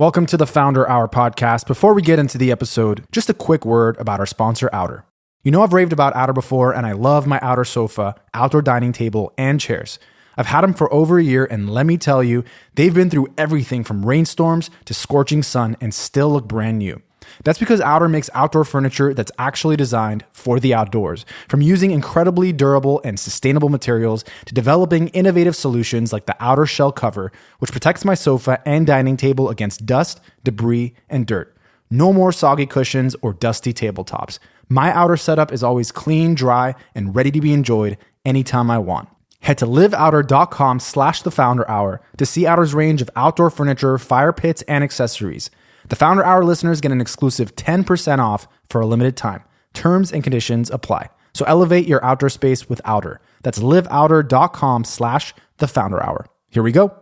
Welcome to the Founder Hour podcast. Before we get into the episode, just a quick word about our sponsor, Outer. You know I've raved about Outer before, and I love my Outer sofa, outdoor dining table, and chairs. I've had them for over a year, and let me tell you, they've been through everything from rainstorms to scorching sun and still look brand new. That's because Outer makes outdoor furniture that's actually designed for the outdoors. From using incredibly durable and sustainable materials to developing innovative solutions like the Outer shell cover, which protects my sofa and dining table against dust, debris, and dirt. No more soggy cushions or dusty tabletops. My Outer setup is always clean, dry, and ready to be enjoyed anytime I want. Head to liveouter.com/thefounderhour to see Outer's range of outdoor furniture, fire pits, and accessories. The Founder Hour listeners get an exclusive 10% off for a limited time. Terms and conditions apply. So elevate your outdoor space with Outer. That's liveouter.com/thefounderhour. Here we go.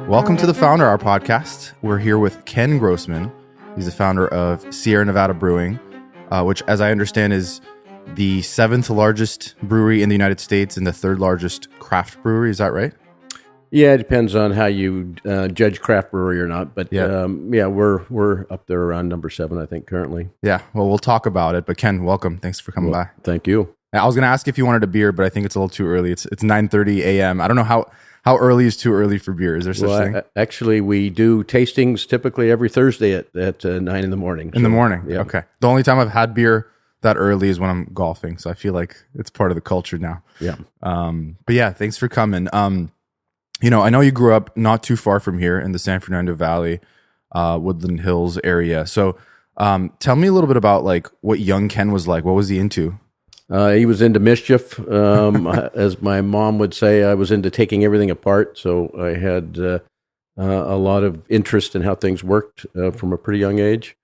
Welcome to the Founder Hour podcast. We're here with Ken Grossman. He's the founder of Sierra Nevada Brewing, which, as I understand, is the 7th largest brewery in the United States and the 3rd largest craft brewery. Is that right? Yeah, it depends on how you judge craft brewery or not. But we're up there around number 7, I think, currently. Yeah, well, we'll talk about it. But Ken, welcome. Thanks for coming by. Thank you. I was going to ask if you wanted a beer, but I think it's a little too early. It's 9:30 a.m. I don't know how early is too early for beer. Is there such thing? Actually, we do tastings typically every Thursday at 9 in the morning. In the morning? Yeah. Okay. The only time I've had beer that early is when I'm golfing. So I feel like it's part of the culture now. Yeah. But yeah, thanks for coming. I know you grew up not too far from here in the San Fernando Valley, Woodland Hills area. So tell me a little bit about like what young Ken was like. What was he into? He was into mischief. As my mom would say, I was into taking everything apart. So I had a lot of interest in how things worked from a pretty young age.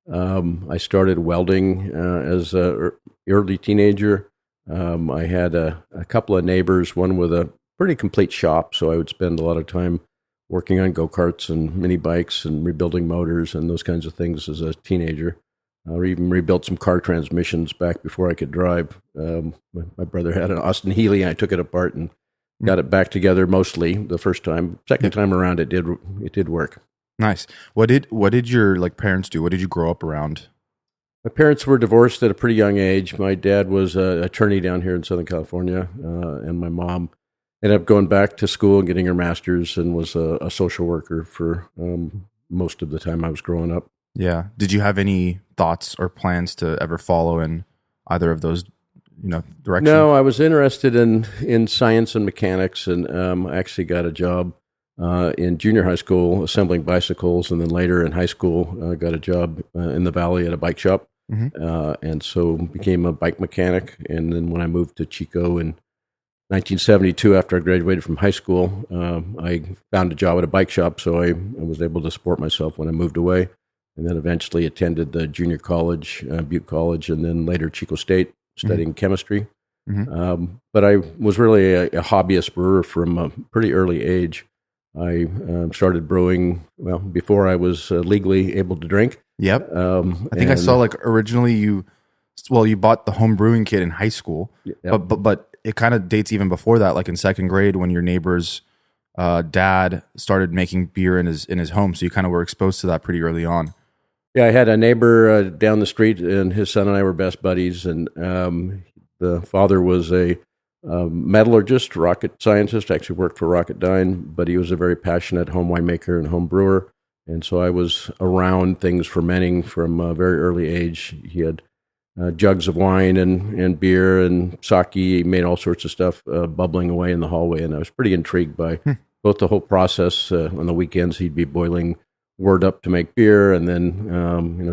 I started welding as an early teenager. I had a couple of neighbors, one with a pretty complete shop, so I would spend a lot of time working on go-karts and mini bikes and rebuilding motors and those kinds of things as a teenager. I even rebuilt some car transmissions back before I could drive. My brother had an Austin Healey, and I took it apart and got it back together mostly the first time. Second time around, it did work. Nice. What did your parents do? What did you grow up around? My parents were divorced at a pretty young age. My dad was an attorney down here in Southern California, and my mom ended up going back to school and getting her master's and was a social worker for most of the time I was growing up. Yeah. Did you have any thoughts or plans to ever follow in either of those, directions? No, I was interested in science and mechanics, and I actually got a job in junior high school assembling bicycles, and then later in high school I got a job in the valley at a bike shop, and so became a bike mechanic. And then when I moved to Chico in 1972, after I graduated from high school, I found a job at a bike shop, so I was able to support myself when I moved away, and then eventually attended the junior college, Butte College, and then later Chico State, studying chemistry. But I was really a hobbyist brewer from a pretty early age. I started brewing, before I was legally able to drink. Yep. I think I saw originally you bought the home brewing kit in high school, but it kind of dates even before that, like in 2nd grade when your neighbor's dad started making beer in his home. So you kind of were exposed to that pretty early on. Yeah, I had a neighbor down the street, and his son and I were best buddies. And the father was a metallurgist, rocket scientist, actually worked for Rocketdyne, but he was a very passionate home winemaker and home brewer. And so I was around things fermenting from a very early age. He had jugs of wine and beer and sake. He made all sorts of stuff bubbling away in the hallway, and I was pretty intrigued by both the whole process. On the weekends, he'd be boiling wort up to make beer, and then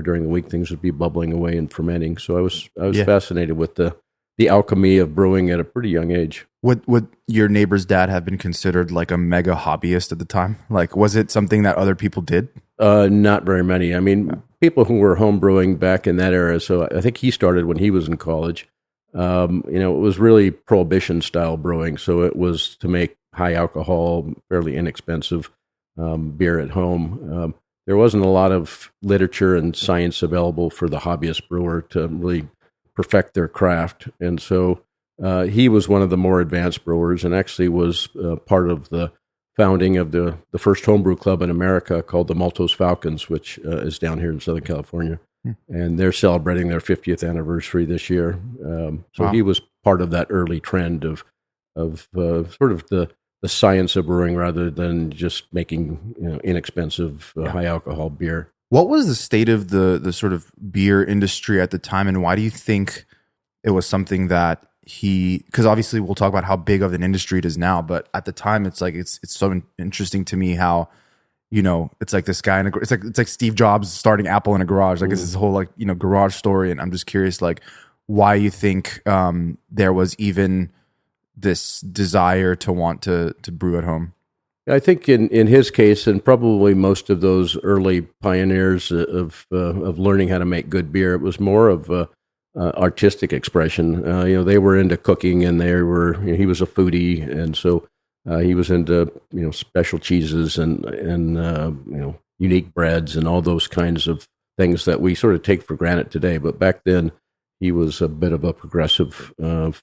during the week, things would be bubbling away and fermenting. So I was fascinated with the alchemy of brewing at a pretty young age. Would your neighbor's dad have been considered like a mega hobbyist at the time? Like, was it something that other people did? Not very many. I mean, people who were home brewing back in that era. So I think he started when he was in college. It was really prohibition style brewing. So it was to make high alcohol, fairly inexpensive beer at home. There wasn't a lot of literature and science available for the hobbyist brewer to really perfect their craft. And so he was one of the more advanced brewers, and actually was part of the founding of the first homebrew club in America called the Maltose Falcons, which is down here in Southern California. And they're celebrating their 50th anniversary this year. So he was part of that early trend of sort of the science of brewing rather than just making inexpensive high alcohol beer. What was the state of the sort of beer industry at the time, and why do you think it was something that because obviously we'll talk about how big of an industry it is now, but at the time it's like it's so interesting to me how it's like this guy it's like Steve Jobs starting Apple in a garage. Like it's this whole garage story, and I'm just curious like why you think there was even this desire to want to brew at home. I think in his case, and probably most of those early pioneers of learning how to make good beer, it was more of artistic expression. They were into cooking, and he was a foodie, and so he was into special cheeses and unique breads and all those kinds of things that we sort of take for granted today. But back then, he was a bit of a progressive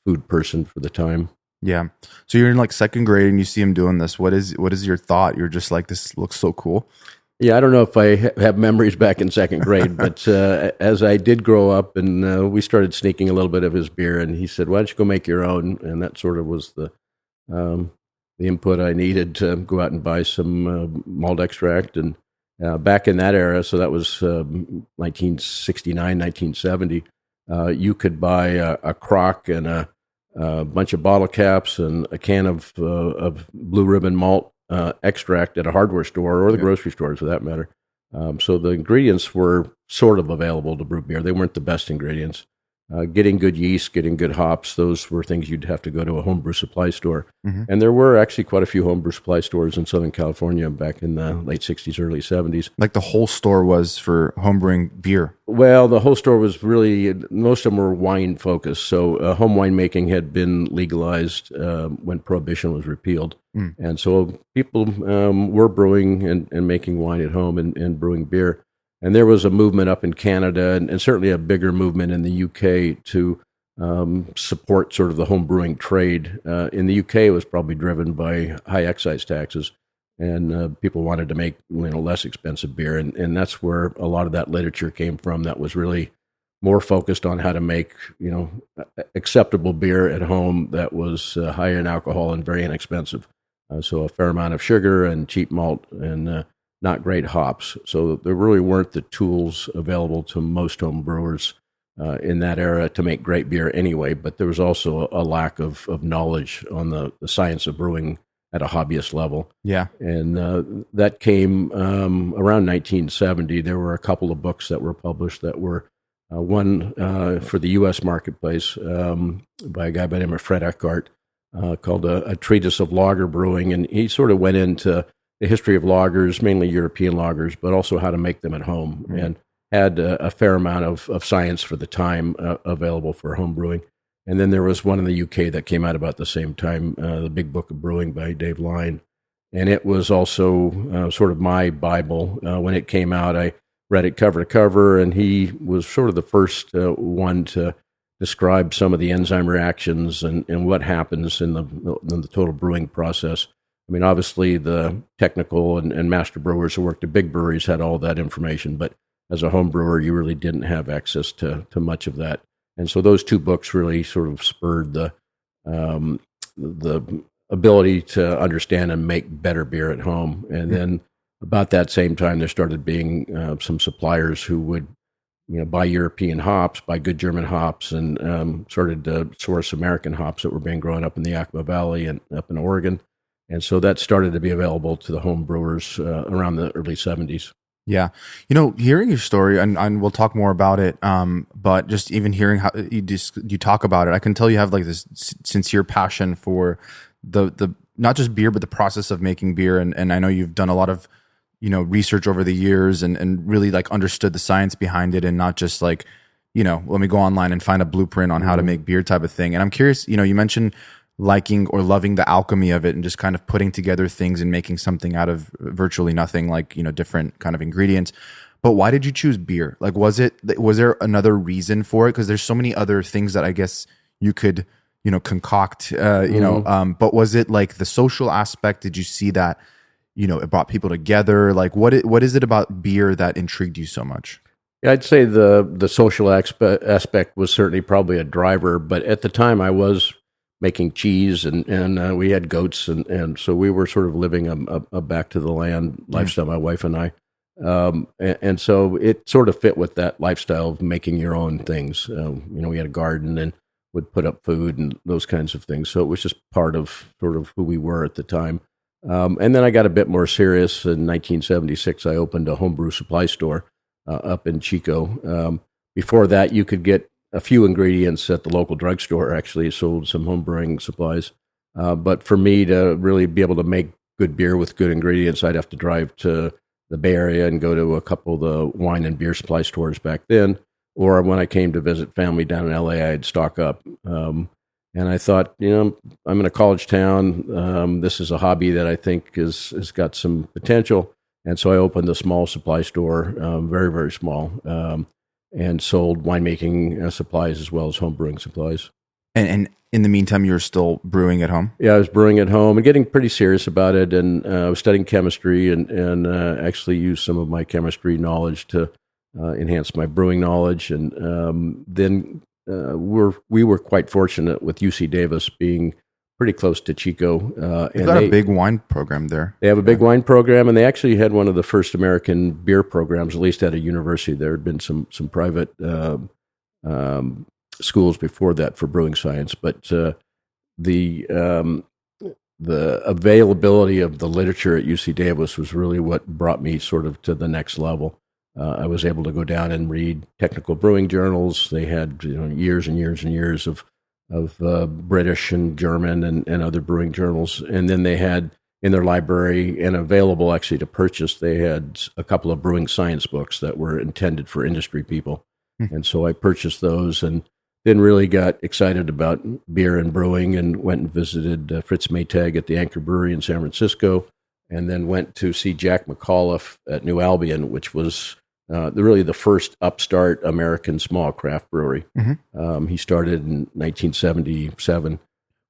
food person for the time. Yeah. So you're in like second grade and you see him doing this. What is your thought? You're just like, this looks so cool. Yeah, I don't know if I have memories back in second grade, but as I did grow up and we started sneaking a little bit of his beer, and he said, "Why don't you go make your own?" And that sort of was the input I needed to go out and buy some malt extract. And back in that era, so that was 1969, 1970, you could buy a crock and a bunch of bottle caps and a can of Blue Ribbon malt extract at a hardware store or the grocery stores for that matter. So the ingredients were sort of available to brew beer. They weren't the best ingredients. Getting good yeast, getting good hops, those were things you'd have to go to a homebrew supply store. Mm-hmm. And there were actually quite a few homebrew supply stores in Southern California back in the late 60s, early 70s. Like the whole store was for homebrewing beer? Well, the whole store was really, most of them were wine focused. So home winemaking had been legalized when Prohibition was repealed. Mm. And so people were brewing and making wine at home and brewing beer. And there was a movement up in Canada and certainly a bigger movement in the UK to support sort of the home brewing trade. In the UK, it was probably driven by high excise taxes, and people wanted to make less expensive beer. And that's where a lot of that literature came from that was really more focused on how to make acceptable beer at home that was high in alcohol and very inexpensive. So a fair amount of sugar and cheap malt and not great hops. So there really weren't the tools available to most home brewers in that era to make great beer anyway, but there was also a lack of knowledge on the science of brewing at a hobbyist level. Yeah. And that came around 1970. There were a couple of books that were published that were one for the U.S. marketplace by a guy by the name of Fred Eckhart called A Treatise of Lager Brewing, and he sort of went into the history of lagers, mainly European lagers, but also how to make them at home, and had a fair amount of science for the time available for home brewing. And then there was one in the UK that came out about the same time, the Big Book of Brewing by Dave Line. And it was also sort of my Bible. When it came out, I read it cover to cover, and he was sort of the first one to describe some of the enzyme reactions and what happens in the total brewing process. I mean, obviously, the technical and master brewers who worked at big breweries had all that information, but as a home brewer, you really didn't have access to much of that. And so those two books really sort of spurred the ability to understand and make better beer at home. And then about that same time, there started being some suppliers who would buy European hops, buy good German hops, and started to source American hops that were being grown up in the Yakima Valley and up in Oregon. And so that started to be available to the home brewers around the early 70s. Yeah. Hearing your story, and we'll talk more about it, but just even hearing how you talk about it, I can tell you have like this sincere passion for the not just beer, but the process of making beer. And I know you've done a lot of, research over the years and really like understood the science behind it and not just like, let me go online and find a blueprint on how to make beer type of thing. And I'm curious, you mentioned liking or loving the alchemy of it and just kind of putting together things and making something out of virtually nothing, like, different kind of ingredients. But why did you choose beer? Like, was there another reason for it? Because there's so many other things that I guess you could, concoct, but was it like the social aspect? Did you see that, it brought people together? Like what is it about beer that intrigued you so much? Yeah, I'd say the social aspect was certainly probably a driver, but at the time I was making cheese and we had goats and so we were sort of living a back to the land lifestyle, my wife and I. And so it sort of fit with that lifestyle of making your own things. We had a garden and would put up food and those kinds of things. So it was just part of sort of who we were at the time. And then I got a bit more serious. In 1976, I opened a homebrew supply store up in Chico. Before that, you could get a few ingredients at the local drugstore. Actually, sold some homebrewing supplies. But for me to really be able to make good beer with good ingredients, I'd have to drive to the Bay Area and go to a couple of the wine and beer supply stores back then. Or when I came to visit family down in LA, I'd stock up. And I thought, I'm in a college town. This is a hobby that I think has got some potential. And so I opened a small supply store, very, very small, and sold winemaking supplies as well as home brewing supplies. And in the meantime, you were still brewing at home? Yeah, I was brewing at home and getting pretty serious about it. And I was studying chemistry and actually used some of my chemistry knowledge to enhance my brewing knowledge. And then we were quite fortunate with UC Davis being pretty close to Chico. They've got a big wine program there. They have a big wine program, and they actually had one of the first American beer programs, at least at a university. There had been some private schools before that for brewing science, but the availability of the literature at UC Davis was really what brought me sort of to the next level. I was able to go down and read technical brewing journals. They had years and years and years of British and German and other brewing journals. And then they had in their library and available actually to purchase, they had a couple of brewing science books that were intended for industry people. And so I purchased those and then really got excited about beer and brewing and went and visited Fritz Maytag at the Anchor Brewery in San Francisco, and then went to see Jack McAuliffe at New Albion, which was really the first upstart American small craft brewery. He started in 1977.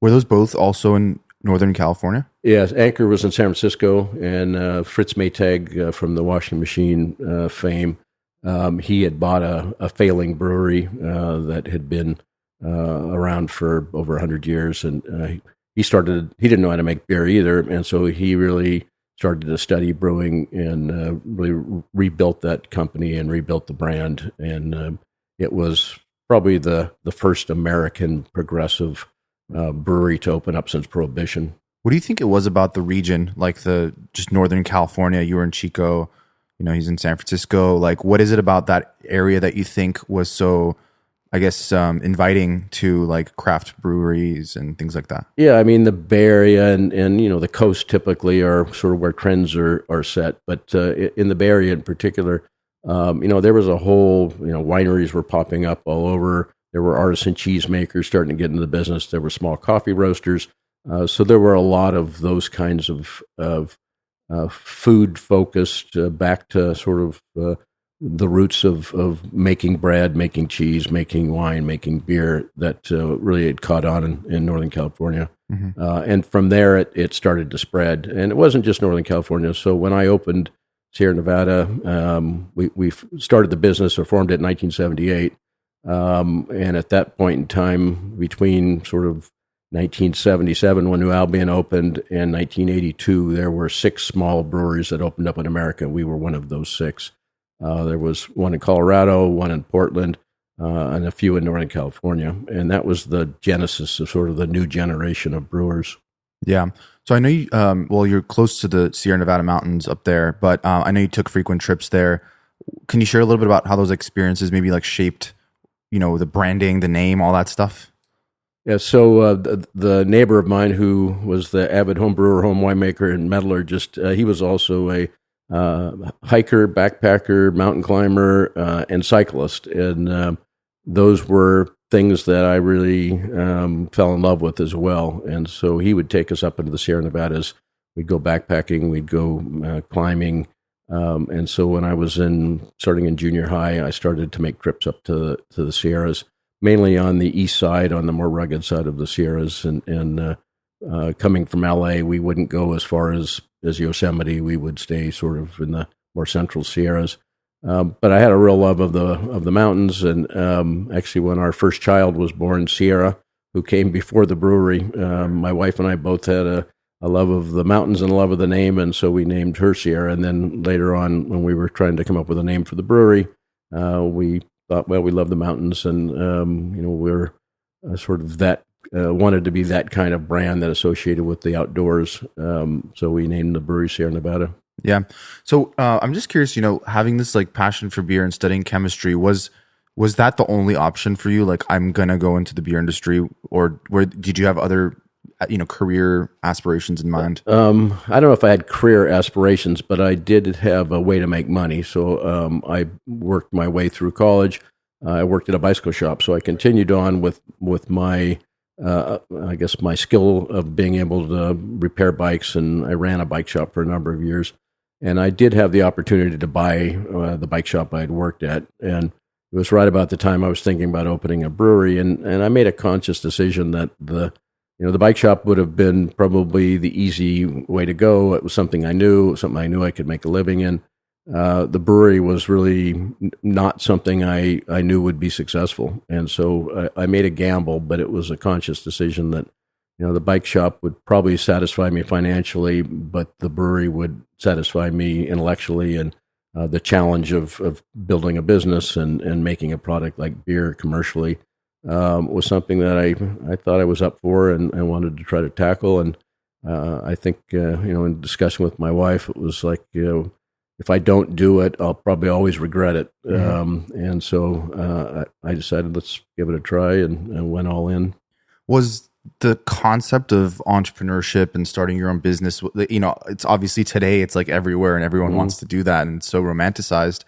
Were those both also in Northern California? Yes, Anchor was in San Francisco, and Fritz Maytag from the Washing Machine fame, he had bought a failing brewery that had been around for over 100 years, and he didn't know how to make beer either, and so he really started to study brewing and really rebuilt that company and rebuilt the brand. And it was probably the first American progressive brewery to open up since Prohibition. What do you think it was about the region, like just Northern California? You were in Chico, he's in San Francisco. Like, what is it about that area that you think was so, I guess, inviting to like craft breweries and things like that? Yeah, I mean, the Bay Area and the coast typically are sort of where trends are set. But in the Bay Area in particular, there was a whole, wineries were popping up all over. There were artisan cheesemakers starting to get into the business. There were small coffee roasters. So there were a lot of those kinds of food focused back to sort of the roots of making bread, making cheese, making wine, making beer that really had caught on in Northern California. And from there, it started to spread. And it wasn't just Northern California. So when I opened Sierra Nevada, we started the business or formed it in 1978. And at that point in time, between sort of 1977, when New Albion opened, and 1982, there were 6 small breweries that opened up in America. We were one of those 6. There was one in Colorado, one in Portland, and a few in Northern California. And that was the genesis of sort of the new generation of brewers. Yeah. So I know you, you're close to the Sierra Nevada mountains up there, but I know you took frequent trips there. Can you share a little bit about how those experiences maybe like shaped, the branding, the name, all that stuff? Yeah, so the neighbor of mine who was the avid home brewer, home winemaker, and metallurgist, he was also a hiker, backpacker, mountain climber, and cyclist. And those were things that I really fell in love with as well. And so he would take us up into the Sierra Nevadas. We'd go backpacking, we'd go climbing. And so when I was starting in junior high, I started to make trips up to the Sierras. mainly on the east side, on the more rugged side of the Sierras. And coming from LA, we wouldn't go as far as Yosemite. We would stay sort of in the more central Sierras. But I had a real love of the mountains, and actually, when our first child was born, Sierra, who came before the brewery, my wife and I both had a love of the mountains and a love of the name, and so we named her Sierra. And then later on, when we were trying to come up with a name for the brewery, we thought, well, we love the mountains, and we're sort of that wanted to be that kind of brand that associated with the outdoors. So we named the brewery Sierra Nevada. Yeah. So I'm just curious, having this like passion for beer and studying chemistry, was that the only option for you? Like, I'm going to go into the beer industry, or did you have other, career aspirations in mind? I don't know if I had career aspirations, but I did have a way to make money. So I worked my way through college. I worked at a bicycle shop. So I continued on with my, I guess, my skill of being able to repair bikes. And I ran a bike shop for a number of years. And I did have the opportunity to buy the bike shop I had worked at. And it was right about the time I was thinking about opening a brewery. And I made a conscious decision that the bike shop would have been probably the easy way to go. It was something I knew I could make a living in. The brewery was really not something I knew would be successful. And so I made a gamble, but it was a conscious decision that the bike shop would probably satisfy me financially, but the brewery would satisfy me intellectually. And the challenge of building a business and making a product like beer commercially was something that I thought I was up for and wanted to try to tackle. And I think, in discussion with my wife, it was like, if I don't do it, I'll probably always regret it. Mm-hmm. And so I decided, let's give it a try, and went all in. Was the concept of entrepreneurship and starting your own business, it's obviously today it's like everywhere and everyone wants to do that, and it's so romanticized.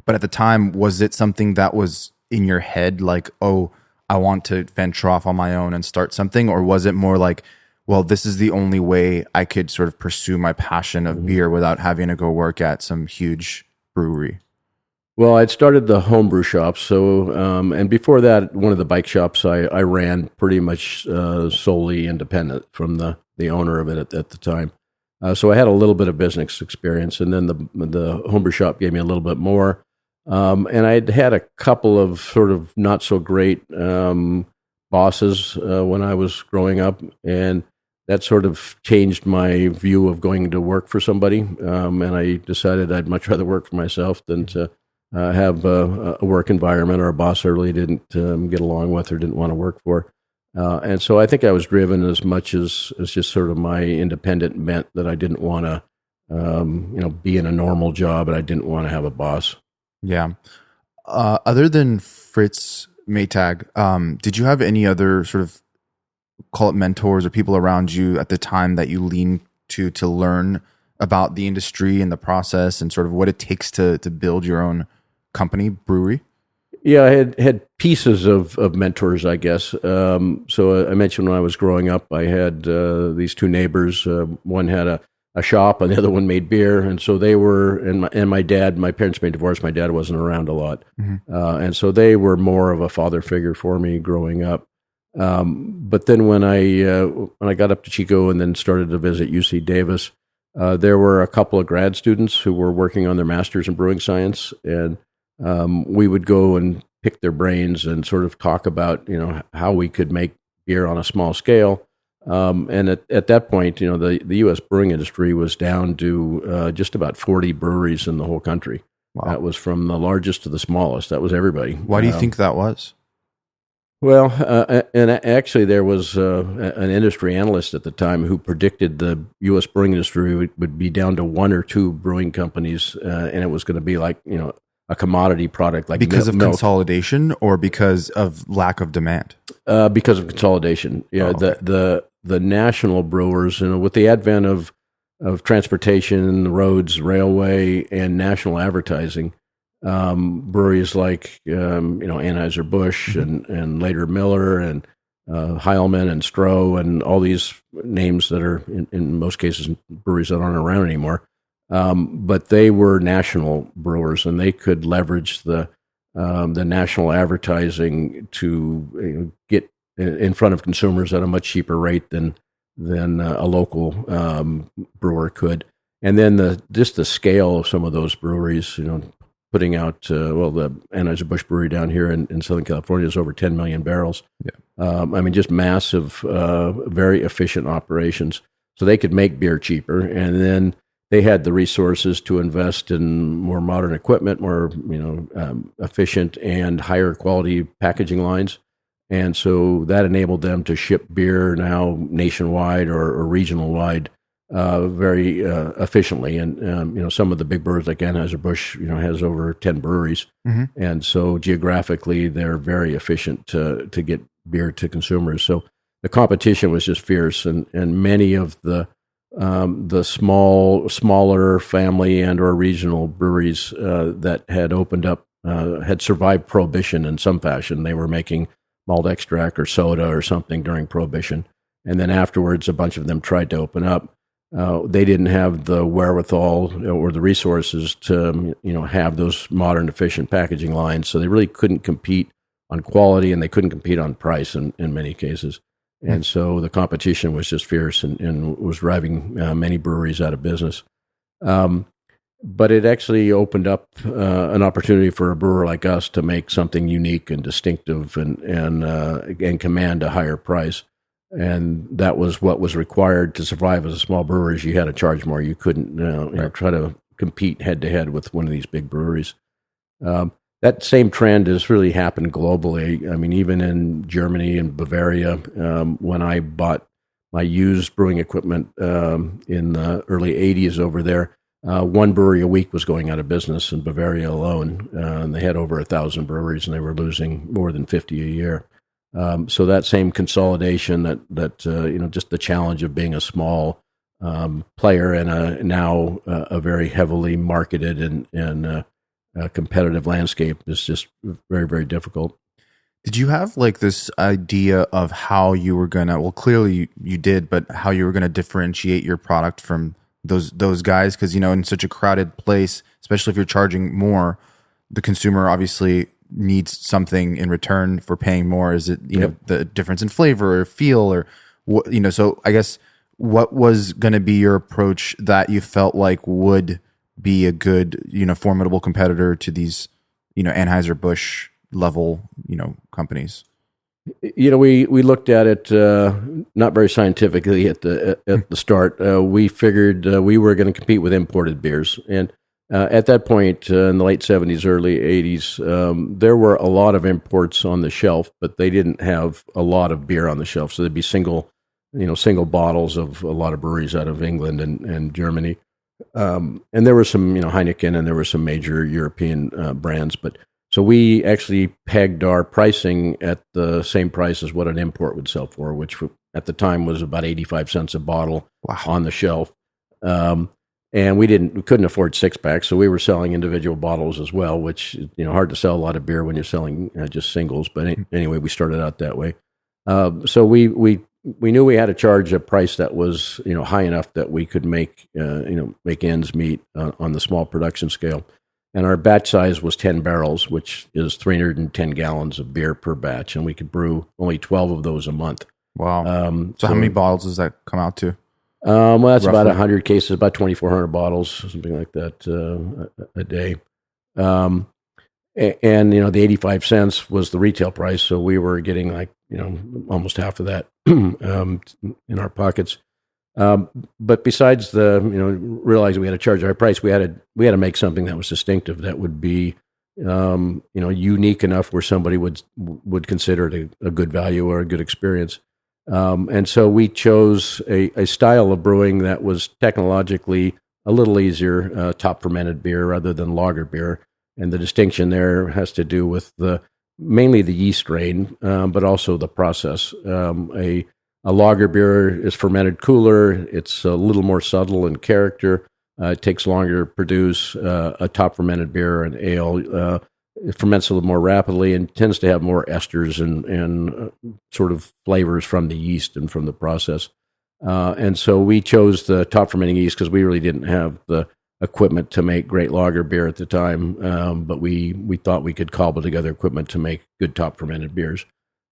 But at the time, was it something that was in your head, like, oh, I want to venture off on my own and start something? Or was it more like, well, this is the only way I could sort of pursue my passion of beer without having to go work at some huge brewery? Well, I'd started the homebrew shop. So, and before that, one of the bike shops I ran pretty much solely independent from the owner of it at the time. So I had a little bit of business experience, and then the homebrew shop gave me a little bit more. And I'd had a couple of sort of not so great bosses when I was growing up, and that sort of changed my view of going to work for somebody. And I decided I'd much rather work for myself than to have a work environment or a boss I really didn't get along with or didn't want to work for. And so I think I was driven as much as just sort of my independent bent, that I didn't want to, be in a normal job, and I didn't want to have a boss. Yeah. Other than Fritz Maytag, did you have any other sort of, call it mentors or people around you at the time that you leaned to learn about the industry and the process and sort of what it takes to build your own company, brewery? Yeah, I had pieces of mentors, I guess. So I mentioned when I was growing up, I had these two neighbors. One had a shop, and the other one made beer. And so they were, and my dad, my parents made divorced. My dad wasn't around a lot. Mm-hmm. And so they were more of a father figure for me growing up. But then when I got up to Chico and then started to visit UC Davis, there were a couple of grad students who were working on their masters in brewing science, and we would go and pick their brains and sort of talk about, how we could make beer on a small scale. And at that point, the U.S. brewing industry was down to just about 40 breweries in the whole country. Wow. That was from the largest to the smallest. That was everybody. Why do you think that was? Well, and actually there was an industry analyst at the time who predicted the U.S. brewing industry would be down to one or two brewing companies, and it was going to be like, a commodity product. Like because of consolidation or because of lack of demand? Because of consolidation. Yeah, okay. The national brewers, with the advent of transportation, roads, railway, and national advertising, breweries like Anheuser-Busch and later Miller and Heilman and Stroh and all these names that are in most cases breweries that aren't around anymore, but they were national brewers, and they could leverage the the national advertising to get in front of consumers at a much cheaper rate than a local brewer could. And then just the scale of some of those breweries, putting out, the Anheuser-Busch brewery down here in Southern California is over 10 million barrels. Yeah. Just massive, very efficient operations. So they could make beer cheaper, and then they had the resources to invest in more modern equipment, more efficient and higher quality packaging lines. And so that enabled them to ship beer now nationwide or regional wide very efficiently. And some of the big brewers like Anheuser-Busch, has over 10 breweries, and so geographically they're very efficient to get beer to consumers. So the competition was just fierce, and many of the smaller family and or regional breweries that had opened up had survived Prohibition in some fashion. They were making malt extract or soda or something during Prohibition, and then afterwards a bunch of them tried to open up. They didn't have the wherewithal or the resources to have those modern efficient packaging lines, so they really couldn't compete on quality, and they couldn't compete on price in many cases. And so the competition was just fierce and was driving many breweries out of business. But it actually opened up an opportunity for a brewer like us to make something unique and distinctive and command a higher price. And that was what was required to survive as a small brewer. Is you had to charge more. You couldn't try to compete head to head with one of these big breweries. That same trend has really happened globally. I mean, even in Germany and Bavaria, when I bought my used brewing equipment in the early 80s over there, one brewery a week was going out of business in Bavaria alone. And they had over 1,000 breweries, and they were losing more than 50 a year. So that same consolidation, that just the challenge of being a small player in now a very heavily marketed and competitive landscape is just very, very difficult. Did you have like this idea of how you were gonna? Well, clearly you did, but how you were gonna differentiate your product from those guys? Because in such a crowded place, especially if you're charging more, the consumer obviously needs something in return for paying more. Is it the difference in flavor or feel or what? So I guess what was going to be your approach that you felt like would be a good, formidable competitor to these, Anheuser-Busch level, companies? We looked at it not very scientifically at the start. We figured we were going to compete with imported beers, and at that point in the late 70s, early 80s, there were a lot of imports on the shelf, but they didn't have a lot of beer on the shelf. So there'd be single bottles of a lot of breweries out of England and Germany. And there were some, Heineken, and there were some major European brands. But so we actually pegged our pricing at the same price as what an import would sell for, which at the time was about 85 cents a bottle on the shelf. And we couldn't afford 6-packs, so we were selling individual bottles as well, which, hard to sell a lot of beer when you're selling just singles. But anyway, we started out that way. So we knew we had to charge a price that was, high enough that we could make ends meet on the small production scale. And our batch size was 10 barrels, which is 310 gallons of beer per batch, and we could brew only 12 of those a month. Wow. So how many bottles does that come out to? Well, that's roughly? About 100 cases, about 2,400 bottles, something like that a day. And the 85 cents was the retail price, so we were getting almost half of that in our pockets. But besides realizing we had to charge our price, we had to make something that was distinctive, that would be unique enough where somebody would consider it a good value or a good experience. And so we chose a style of brewing that was technologically a little easier, top fermented beer rather than lager beer. And the distinction there has to do with mainly the yeast strain, but also the process. A lager beer is fermented cooler. It's a little more subtle in character. It takes longer to produce. A top fermented beer, an ale, it ferments a little more rapidly and tends to have more esters and sort of flavors from the yeast and from the process. And so we chose the top fermenting yeast because we really didn't have the equipment to make great lager beer at the time, but we thought we could cobble together equipment to make good top fermented beers.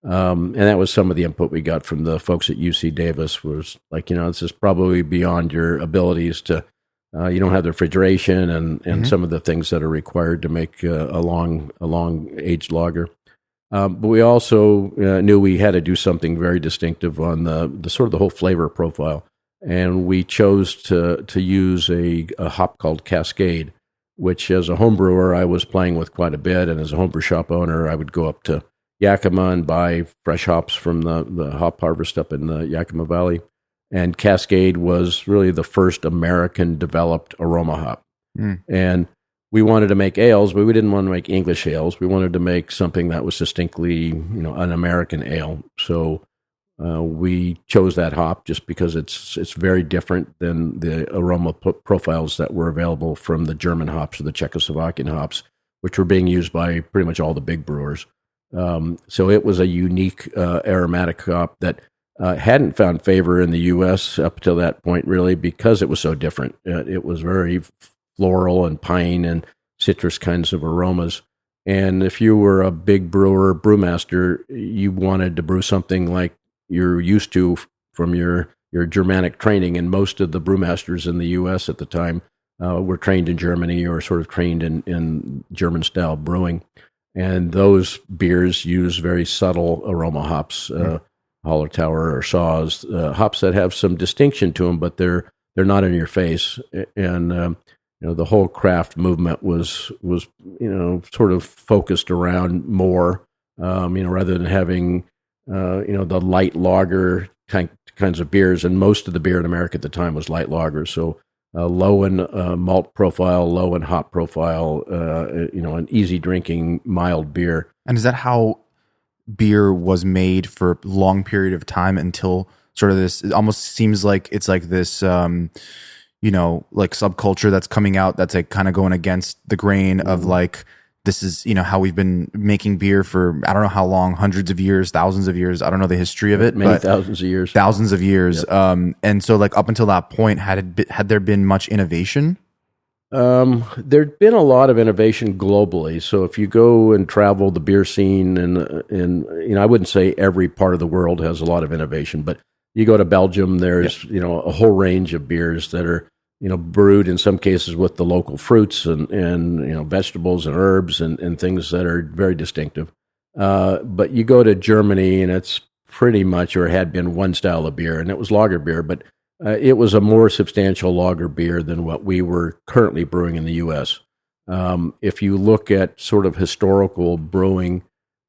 And that was some of the input we got from the folks at UC Davis. Was like, this is probably beyond your abilities to. You don't have the refrigeration and some of the things that are required to make a long aged lager. But we also knew we had to do something very distinctive on the sort of the whole flavor profile. And we chose to use a hop called Cascade, which as a home brewer I was playing with quite a bit. And as a homebrew shop owner, I would go up to Yakima and buy fresh hops from the hop harvest up in the Yakima Valley. And Cascade was really the first American-developed aroma hop. And we wanted to make ales, but we didn't want to make English ales. We wanted to make something that was distinctly, an American ale. So we chose that hop just because it's very different than the aroma profiles that were available from the German hops or the Czechoslovakian hops, which were being used by pretty much all the big brewers. So it was a unique aromatic hop that hadn't found favor in the U.S. up till that point, really, because it was so different. It was very floral and pine and citrus kinds of aromas. And if you were a big brewer, brewmaster, you wanted to brew something like you're used to from your Germanic training. And most of the brewmasters in the U.S. at the time were trained in Germany or sort of trained in German-style brewing. And those beers use very subtle aroma hops, Hallertauer or Saaz, hops that have some distinction to them, but they're not in your face. And the whole craft movement was sort of focused around more, rather than having the light lager kinds of beers. And most of the beer in America at the time was light lager, so low in malt profile, low in hop profile, an easy drinking, mild beer. And is that how beer was made for a long period of time until sort of this? It almost seems like it's like this like subculture that's coming out that's like kind of going against the grain of like, this is how we've been making beer for I don't know how long, hundreds of years, thousands of years. I don't know the history of it, many thousands of years. Yep. And so like up until that point, had there been much innovation? There'd been a lot of innovation globally. So if you go and travel the beer scene, and I wouldn't say every part of the world has a lot of innovation, but you go to Belgium, there's a whole range of beers that are brewed in some cases with the local fruits and vegetables and herbs and things that are very distinctive. But you go to Germany, and it's pretty much, or had been, one style of beer, and it was lager beer, but it was a more substantial lager beer than what we were currently brewing in the U.S. If you look at sort of historical brewing,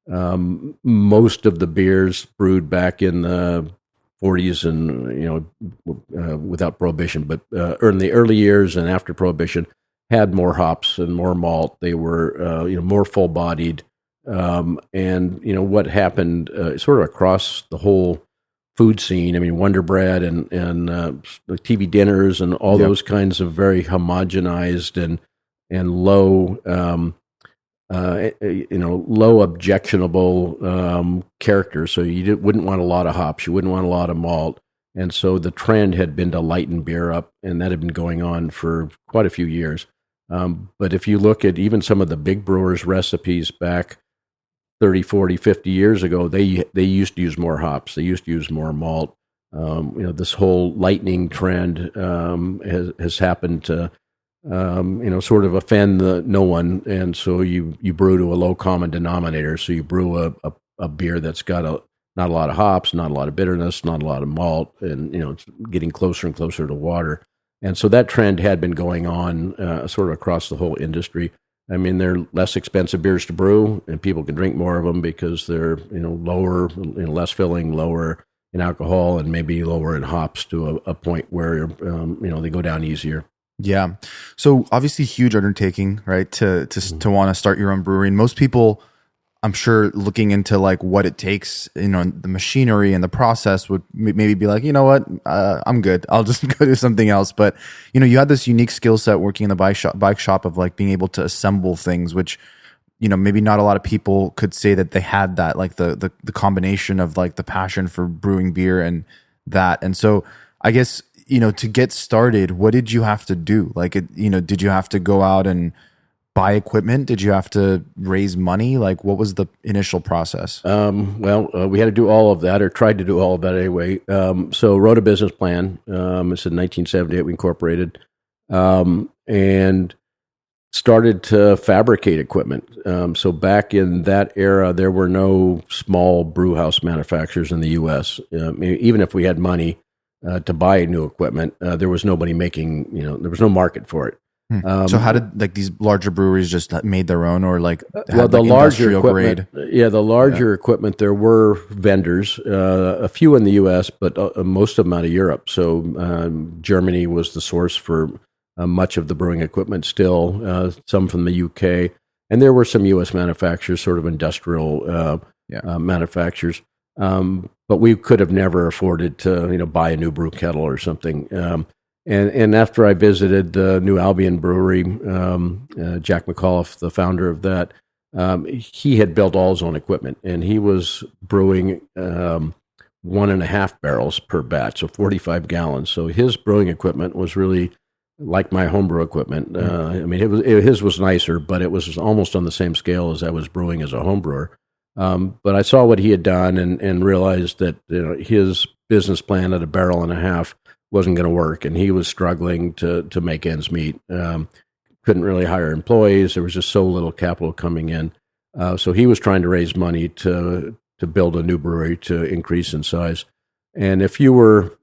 most of the beers brewed back in the 40s and without Prohibition, but in the early years and after Prohibition, had more hops and more malt. They were more full bodied, and what happened sort of across the whole food scene. I mean, Wonder Bread and TV dinners and all those kinds of very homogenized and low, low objectionable characters. So you wouldn't want a lot of hops. You wouldn't want a lot of malt. And so the trend had been to lighten beer up, and that had been going on for quite a few years. But if you look at even some of the big brewers' recipes back 30, 40, 50 years ago, they used to use more hops. They used to use more malt. This whole lightening trend has happened to, sort of offend no one. And so you brew to a low common denominator. So you brew a beer that's got not a lot of hops, not a lot of bitterness, not a lot of malt, and it's getting closer and closer to water. And so that trend had been going on sort of across the whole industry. I mean, they're less expensive beers to brew, and people can drink more of them because they're lower, less filling, lower in alcohol, and maybe lower in hops to a point where they go down easier. Yeah. So obviously, huge undertaking, right? To want to start your own brewery, and most people, I'm sure, looking into like what it takes, the machinery and the process, would maybe be like, I'm good. I'll just go do something else. But you had this unique skill set working in the bike shop of like being able to assemble things, which maybe not a lot of people could say that they had that, like the combination of like the passion for brewing beer and that. And so I guess to get started, what did you have to do? Like, did you have to go out and buy equipment? Did you have to raise money? Like, what was the initial process? We had to do all of that, or tried to do all of that anyway. So wrote a business plan. It's in 1978 we incorporated, and started to fabricate equipment. So back in that era, there were no small brew house manufacturers in the U.S. Even if we had money to buy new equipment, there was nobody making, there was no market for it. So how did these larger breweries just made their own, or the larger equipment? Grade? Yeah, the larger equipment. There were vendors, a few in the U.S., but most of them out of Europe. So Germany was the source for much of the brewing equipment. Still, some from the U.K., and there were some U.S. manufacturers, sort of industrial manufacturers. But we could have never afforded to buy a new brew kettle or something. And after I visited the New Albion Brewery, Jack McAuliffe, the founder of that, he had built all his own equipment, and he was brewing 1.5 barrels per batch, so 45 gallons. So his brewing equipment was really like my homebrew equipment. His was nicer, but it was almost on the same scale as I was brewing as a home brewer. But I saw what he had done and realized that his business plan at 1.5 barrels wasn't going to work, and he was struggling to make ends meet. Couldn't really hire employees. There was just so little capital coming in. So he was trying to raise money to build a new brewery to increase in size. And if you were,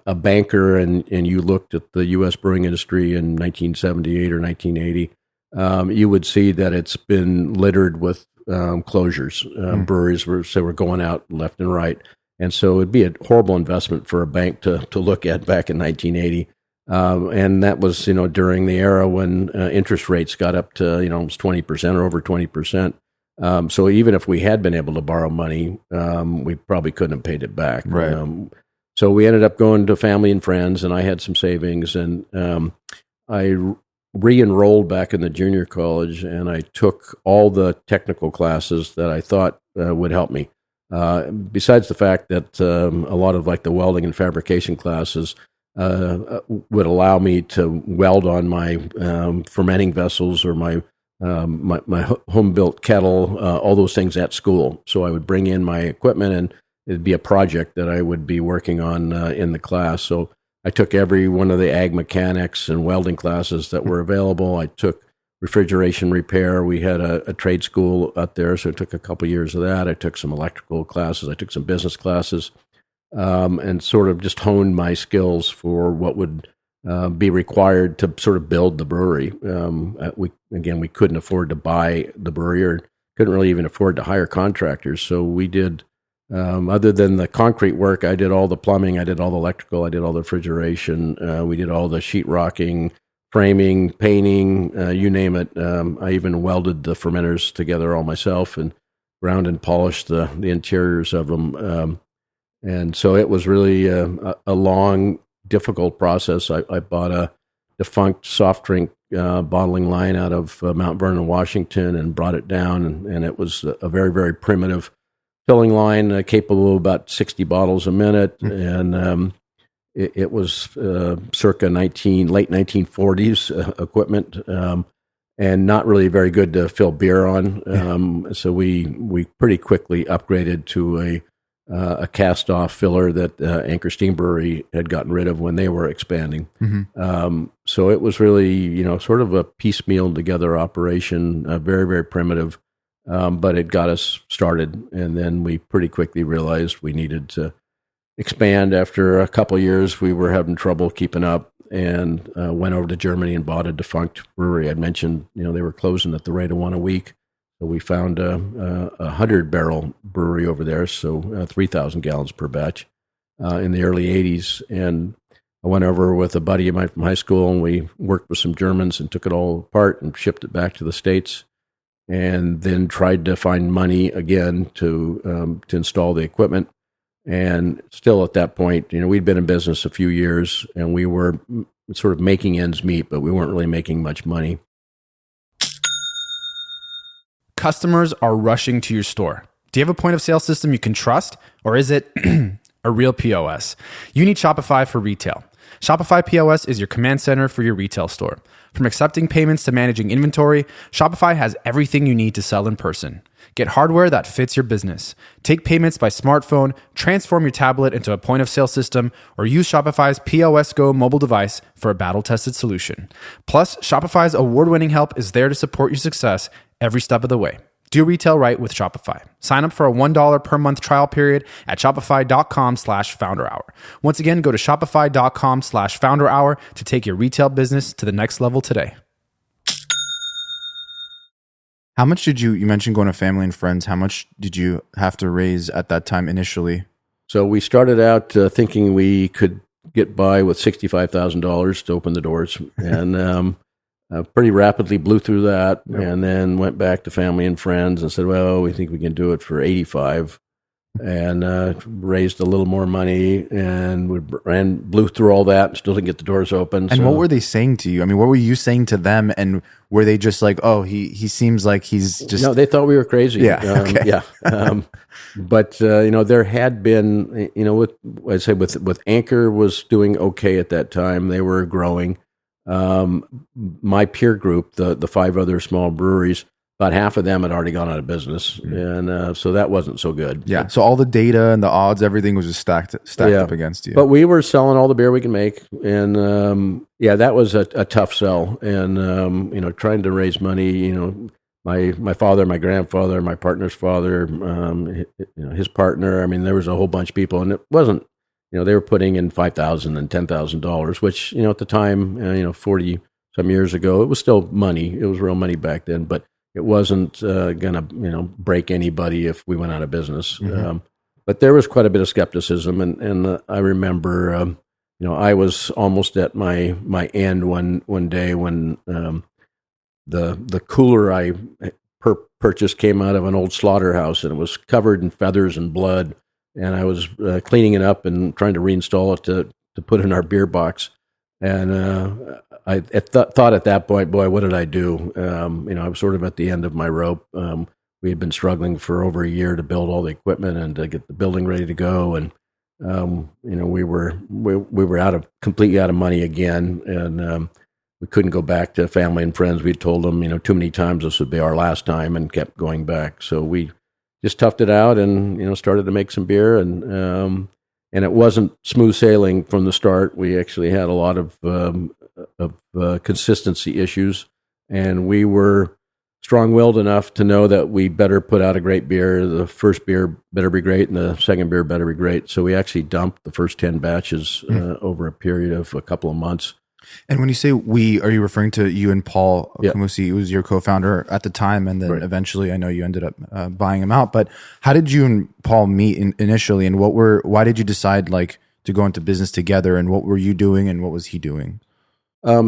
a banker and you looked at the U.S. brewing industry in 1978 or 1980, you would see that it's been littered with closures. Breweries were going out left and right. And so it'd be a horrible investment for a bank to look at back in 1980. And that was, during the era when interest rates got up to, almost 20% or over 20%. So even if we had been able to borrow money, we probably couldn't have paid it back. Right. So we ended up going to family and friends, and I had some savings, and I re-enrolled back in the junior college, and I took all the technical classes that I thought would help me. Besides the fact that a lot of the welding and fabrication classes would allow me to weld on my fermenting vessels or my home-built kettle, all those things at school. So I would bring in my equipment, and it'd be a project that I would be working on in the class. So I took every one of the ag mechanics and welding classes that were available. I took refrigeration repair. We had a trade school out there, so it took a couple years of that. I took some electrical classes. I took some business classes, and sort of just honed my skills for what would be required to sort of build the brewery. We couldn't afford to buy the brewery, or couldn't really even afford to hire contractors. So we did, other than the concrete work, I did all the plumbing, I did all the electrical, I did all the refrigeration, we did all the sheetrocking, framing, painting, you name it. I even welded the fermenters together all myself and ground and polished the interiors of them. And so it was really a long, difficult process. I bought a defunct soft drink bottling line out of Mount Vernon, Washington, and brought it down. And it was a very, very primitive filling line, capable of about 60 bottles a minute. And it was circa late 1940s equipment, and not really very good to fill beer on. So we pretty quickly upgraded to a cast-off filler that Anchor Steam Brewery had gotten rid of when they were expanding. So it was really, sort of a piecemeal together operation, very, very primitive, but it got us started. And then we pretty quickly realized we needed to expand. After a couple of years, we were having trouble keeping up, and went over to Germany and bought a defunct brewery. I mentioned, they were closing at the rate of one a week. So we found a 100-barrel brewery over there, so 3,000 gallons per batch in the early 80s. And I went over with a buddy of mine from high school, and we worked with some Germans and took it all apart and shipped it back to the States, and then tried to find money again to install the equipment. And still at that point, we'd been in business a few years, and we were sort of making ends meet, but we weren't really making much money. Customers are rushing to your store. Do you have a point of sale system you can trust, or is it a real POS? You need Shopify for retail. Shopify POS is your command center for your retail store. From accepting payments to managing inventory, Shopify has everything you need to sell in person. Get hardware that fits your business. Take payments by smartphone, transform your tablet into a point-of-sale system, or use Shopify's POS Go mobile device for a battle-tested solution. Plus, Shopify's award-winning help is there to support your success every step of the way. Do retail right with Shopify. Sign up for a $1 per month trial period at shopify.com/founderhour. Once again, go to shopify.com/founderhour to take your retail business to the next level today. How much did you mentioned going to family and friends, how much did you have to raise at that time initially? So we started out thinking we could get by with $65,000 to open the doors, and pretty rapidly blew through that, and then went back to family and friends and said, well, we think we can do it for 85, and raised a little more money, and we blew through all that and still didn't get the doors open. And what were they saying to you? I mean, what were you saying to them? And were they just like, oh, he seems like he's just... No, they thought we were crazy. Yeah. Okay. Yeah. But, there had been, with Anchor was doing okay at that time. They were growing. My peer group, the 5 other small breweries, about half of them had already gone out of business, and so that wasn't so good. Yeah, so all the data and the odds, everything was just stacked up against you. But we were selling all the beer we could make, and that was a tough sell. And trying to raise money, my father, my grandfather, my partner's father, his partner. I mean, there was a whole bunch of people, and it wasn't. They were putting in $5,000 and $10,000, which at the time, 40 some years ago, it was still money. It was real money back then, but it wasn't going to, break anybody if we went out of business. Mm-hmm. But there was quite a bit of skepticism, and I remember, I was almost at my end one day when the cooler I purchased came out of an old slaughterhouse, and it was covered in feathers and blood. And I was cleaning it up and trying to reinstall it to put in our beer box. And I thought at that point, boy, what did I do? I was sort of at the end of my rope. We had been struggling for over a year to build all the equipment and to get the building ready to go. And, we were completely out of money again. And we couldn't go back to family and friends. We told them, too many times this would be our last time, and kept going back. So we just toughed it out and, started to make some beer, and it wasn't smooth sailing from the start. We actually had a lot of consistency issues, and we were strong-willed enough to know that we better put out a great beer. The first beer better be great, and the second beer better be great. So we actually dumped the first 10 batches over a period of a couple of months. And when you say we, are you referring to you and Paul Yeah. Kamusi, who was your co-founder at the time, and then eventually I know you ended up buying him out. But how did you and Paul meet initially, and why did you decide to go into business together, and what were you doing and what was he doing?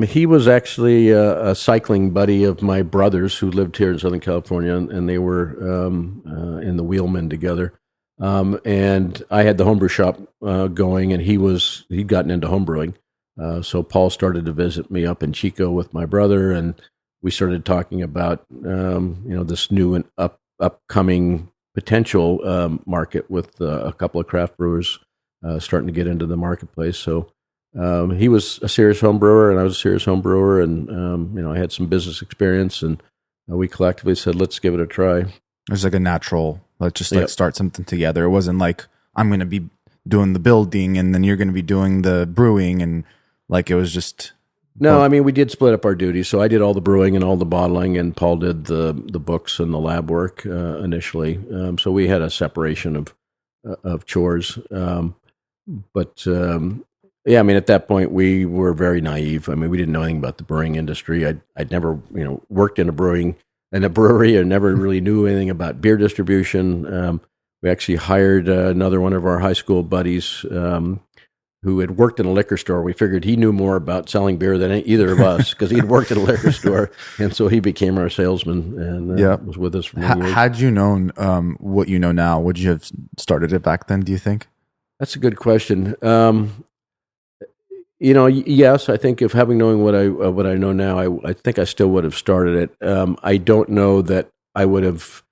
He was actually a cycling buddy of my brother's who lived here in Southern California, and they were in the Wheelman together. And I had the homebrew shop going, and he'd gotten into homebrewing. So Paul started to visit me up in Chico with my brother, and we started talking about this new and upcoming potential market with a couple of craft brewers starting to get into the marketplace. So he was a serious home brewer, and I was a serious home brewer, and I had some business experience, and we collectively said, let's give it a try. It was like a natural, let's just start something together. It wasn't like I'm going to be doing the building and then you're going to be doing the brewing, and it was just... No, I mean, we did split up our duties. So I did all the brewing and all the bottling, and Paul did the books and the lab work initially. So we had a separation of chores. But at that point we were very naive. I mean, we didn't know anything about the brewing industry. I'd never, worked in a brewery, or never really knew anything about beer distribution. We actually hired another one of our high school buddies who had worked in a liquor store. We figured he knew more about selling beer than either of us because he'd worked at a liquor store. And so he became our salesman and was with us for many years. Had you known what you know now, would you have started it back then, do you think? That's a good question. Yes, I think if having known what I know now, I think I still would have started it. I don't know that I would have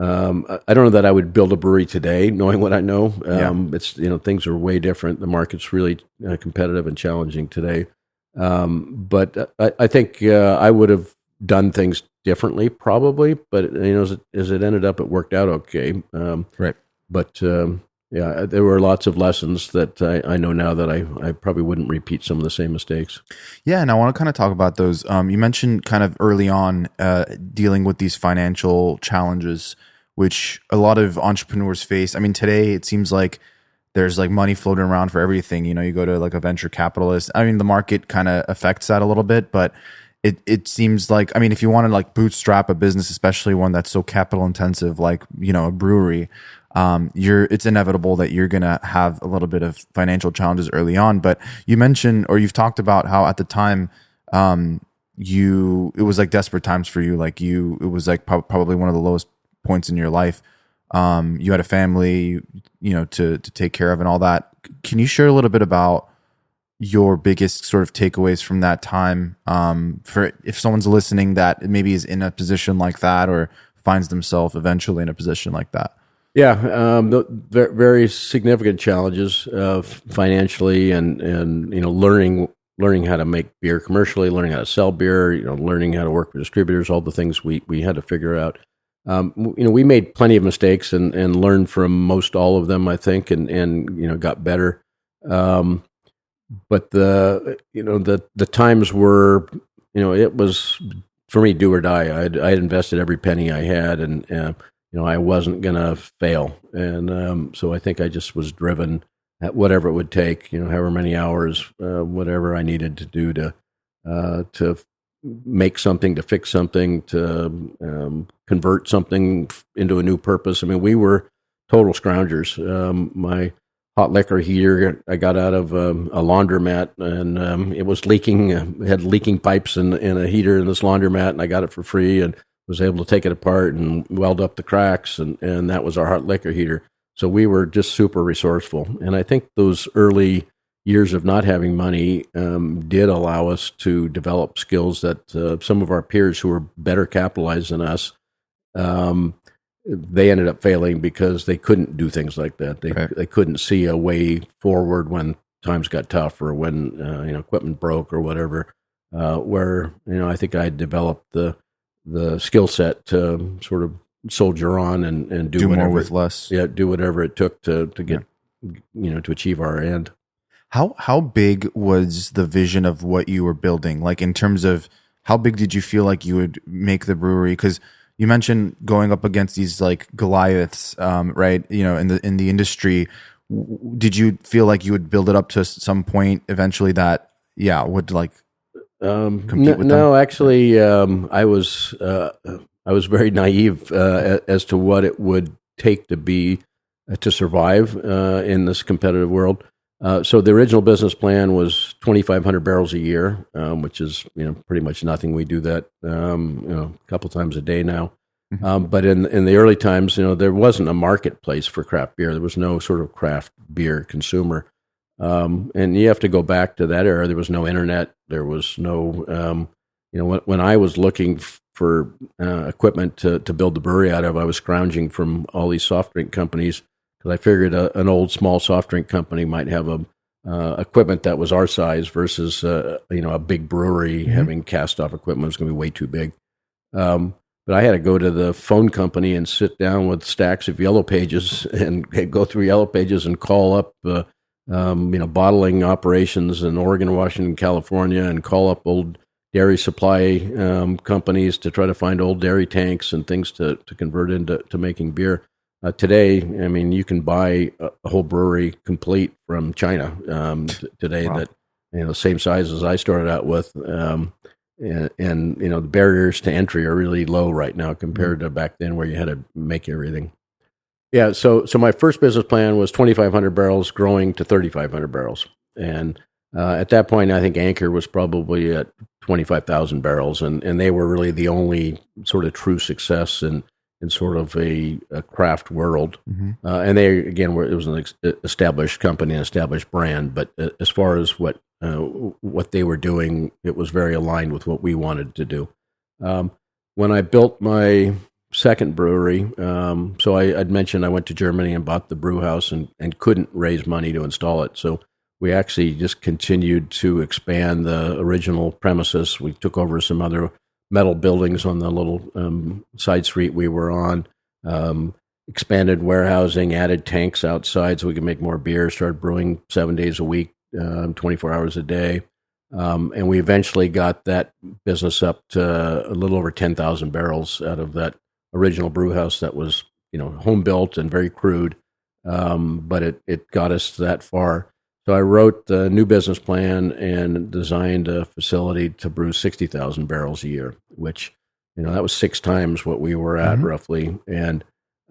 I don't know that I would build a brewery today, knowing what I know. Yeah. It's things are way different. The market's really competitive and challenging today. But I think I would have done things differently, probably. But as it ended up, it worked out okay. Right. But yeah, there were lots of lessons that I know now that I probably wouldn't repeat some of the same mistakes. Yeah, and I want to kind of talk about those. You mentioned kind of early on dealing with these financial challenges, which a lot of entrepreneurs face. I mean, today it seems like there's like money floating around for everything. You go to like a venture capitalist. I mean, the market kind of affects that a little bit, but it seems like, I mean, if you want to like bootstrap a business, especially one that's so capital intensive, like, a brewery, it's inevitable that you're going to have a little bit of financial challenges early on. But you mentioned, or you've talked about how at the time, it was like desperate times for you. Like it was like probably one of the lowest points in your life. You had a family, to take care of and all that. Can you share a little bit about your biggest sort of takeaways from that time, for if someone's listening that maybe is in a position like that or finds themselves eventually in a position like that? Yeah, the very significant challenges financially and learning how to make beer commercially, learning how to sell beer, learning how to work with distributors, all the things we had to figure out. We made plenty of mistakes and learned from most all of them, I think, and got better. But the times were, it was for me do or die. I had invested every penny I had, and I wasn't gonna fail, and so I think I just was driven at whatever it would take, however many hours, whatever I needed to do to make something, to fix something, to convert something into a new purpose. I mean, we were total scroungers. My hot liquor heater I got out of a laundromat, and it was leaking. It had leaking pipes and a heater in this laundromat, and I got it for free and was able to take it apart and weld up the cracks, and that was our hot liquor heater. So we were just super resourceful. And I think those early years of not having money did allow us to develop skills that some of our peers who were better capitalized than us, they ended up failing because they couldn't do things like that. They couldn't see a way forward when times got tough or when equipment broke or whatever. Where I think I developed the skill set to sort of soldier on and do whatever, more with less. Yeah, do whatever it took to get to achieve our end. How big was the vision of what you were building? Like in terms of how big did you feel like you would make the brewery? Because you mentioned going up against these like Goliaths, right? In the industry. Did you feel like you would build it up to some point eventually that would like compete with them? No, actually, I was very naive as to what it would take to survive in this competitive world. So the original business plan was 2,500 barrels a year, which is pretty much nothing. We do that a couple times a day now. But in the early times, there wasn't a marketplace for craft beer. There was no sort of craft beer consumer. And you have to go back to that era. There was no internet. There was no, when I was looking for equipment to build the brewery out of, I was scrounging from all these soft drink companies because I figured an old small soft drink company might have equipment that was our size versus a big brewery having cast off equipment was going to be way too big. But I had to go to the phone company and sit down with stacks of yellow pages and go through yellow pages and call up bottling operations in Oregon, Washington, California, and call up old dairy supply companies to try to find old dairy tanks and things to convert into making beer. Today, I mean, you can buy a whole brewery complete from China today. Wow. That the same size as I started out with, and the barriers to entry are really low right now compared to back then where you had to make everything. Yeah, so my first business plan was 2,500 barrels growing to 3,500 barrels. And at that point, I think Anchor was probably at 25,000 barrels, and they were really the only sort of true success in sort of a craft world. And they, again, it was an established company, an established brand, but as far as what they were doing, it was very aligned with what we wanted to do. When I built my second brewery. So I'd mentioned I went to Germany and bought the brewhouse and couldn't raise money to install it. So we actually just continued to expand the original premises. We took over some other metal buildings on the little side street we were on, expanded warehousing, added tanks outside so we could make more beer, started brewing 7 days a week, 24 hours a day. And we eventually got that business up to a little over 10,000 barrels out of that original brew house that was, home built and very crude. But it got us that far. So I wrote the new business plan and designed a facility to brew 60,000 barrels a year, which, that was 6 times what we were at roughly. And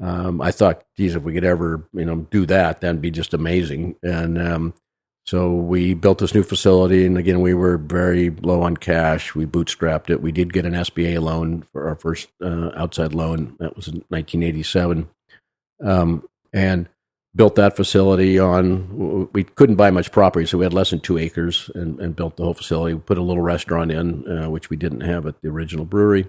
I thought, geez, if we could ever, do that, that'd be just amazing. And so we built this new facility, and again, we were very low on cash. We bootstrapped it. We did get an SBA loan for our first outside loan. That was in 1987, and built that facility on. We couldn't buy much property, so we had less than 2 acres, and built the whole facility. We put a little restaurant in, which we didn't have at the original brewery.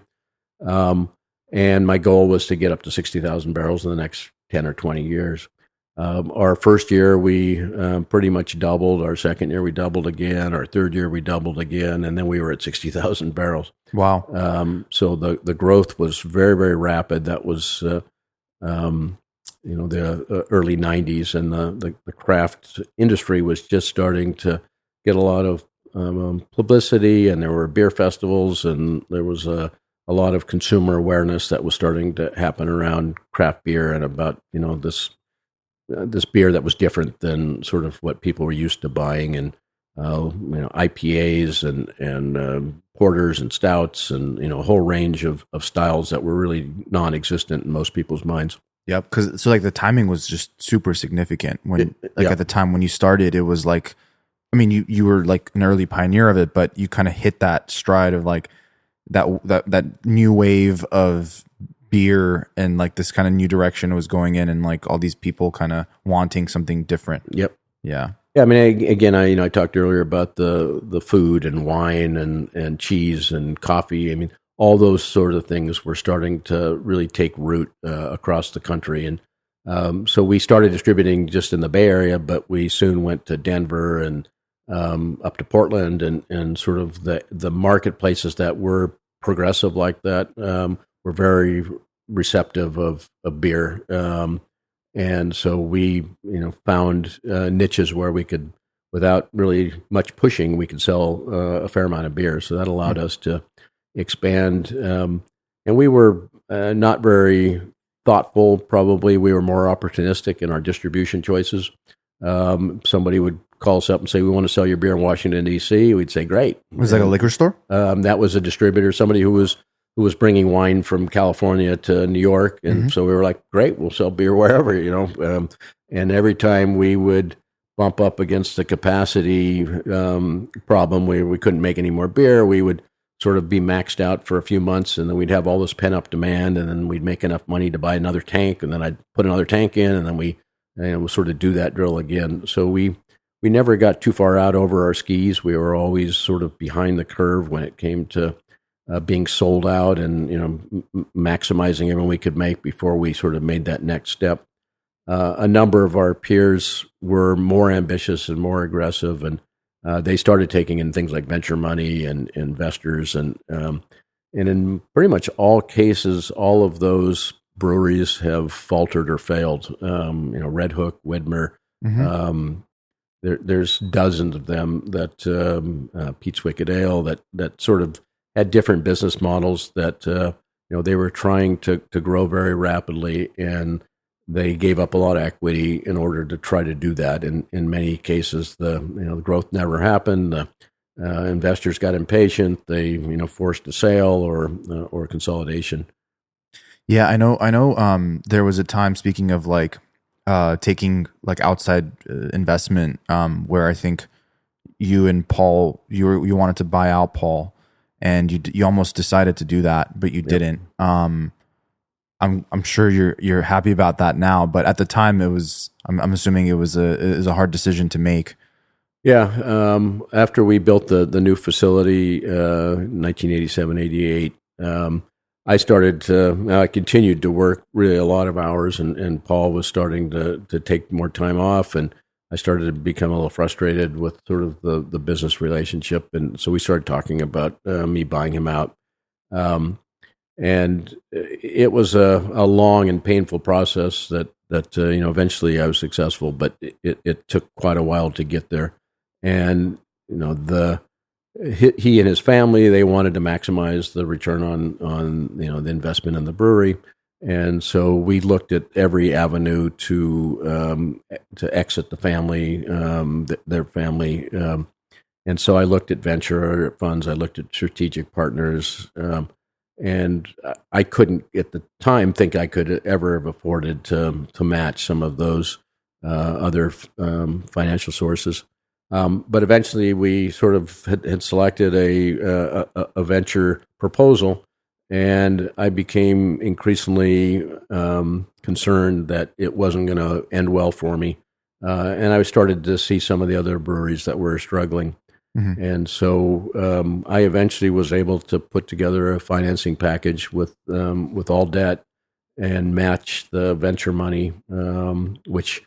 And my goal was to get up to 60,000 barrels in the next 10 or 20 years. Our first year, we pretty much doubled. Our second year, we doubled again. Our third year, we doubled again. And then we were at 60,000 barrels. Wow. So the growth was very, very rapid. That was, the early 90s. And the craft industry was just starting to get a lot of publicity. And there were beer festivals. And there was a lot of consumer awareness that was starting to happen around craft beer and about, this beer that was different than sort of what people were used to buying, and IPAs and porters and stouts and a whole range of styles that were really non-existent in most people's minds. Yep. Because so the timing was just super significant when at the time when you started, it was like, I mean, you were like an early pioneer of it, but you kind of hit that stride of like that new wave of beer and like this kind of new direction was going in, and like all these people kind of wanting something different. Yep. Yeah. I mean, again, I talked earlier about the food and wine and cheese and coffee. I mean, all those sort of things were starting to really take root across the country. And so we started distributing just in the Bay Area, but we soon went to Denver and up to Portland and sort of the marketplaces that were progressive like that were very receptive of beer. And so we, found niches where we could, without really much pushing, we could sell a fair amount of beer. So that allowed us to expand. And we were not very thoughtful, probably. We were more opportunistic in our distribution choices. Somebody would call us up and say, we want to sell your beer in Washington, D.C. We'd say, great. Was that a liquor store? That was a distributor, somebody who was bringing wine from California to New York. And so we were like, great, we'll sell beer wherever, and every time we would bump up against the capacity problem where we couldn't make any more beer, we would sort of be maxed out for a few months, and then we'd have all this pent-up demand, and then we'd make enough money to buy another tank, and then I'd put another tank in, and then we we'll sort of do that drill again. So we never got too far out over our skis. We were always sort of behind the curve when it came to being sold out and maximizing everything we could make before we sort of made that next step. A number of our peers were more ambitious and more aggressive, and they started taking in things like venture money and investors, and in pretty much all cases, all of those breweries have faltered or failed. Red Hook, Widmer. There's dozens of them that Pete's Wicked Ale that sort of had different business models that they were trying to grow very rapidly, and they gave up a lot of equity in order to try to do that. And in many cases, the growth never happened. The investors got impatient. They forced a sale or consolidation. Yeah, I know. There was a time, speaking of like taking like outside investment, where I think you and Paul, you wanted to buy out Paul. And you almost decided to do that, but you didn't. I'm sure you're happy about that now, but at the time it was. I'm assuming it was a hard decision to make. Yeah. After we built the new facility, 1987, 88, I continued to work really a lot of hours, and Paul was starting to take more time off, and I started to become a little frustrated with sort of the business relationship, and so we started talking about me buying him out. And it was a long and painful process that eventually I was successful, but it took quite a while to get there. And he and his family, they wanted to maximize the return on the investment in the brewery, and so we looked at every avenue to exit the family, their family. And so I looked at venture funds, I looked at strategic partners. And I couldn't at the time think I could ever have afforded to match some of those other financial sources. But eventually, we sort of had selected a venture proposal, and I became increasingly concerned that it wasn't going to end well for me. And I started to see some of the other breweries that were struggling. Mm-hmm. And so I eventually was able to put together a financing package with all debt and match the venture money, which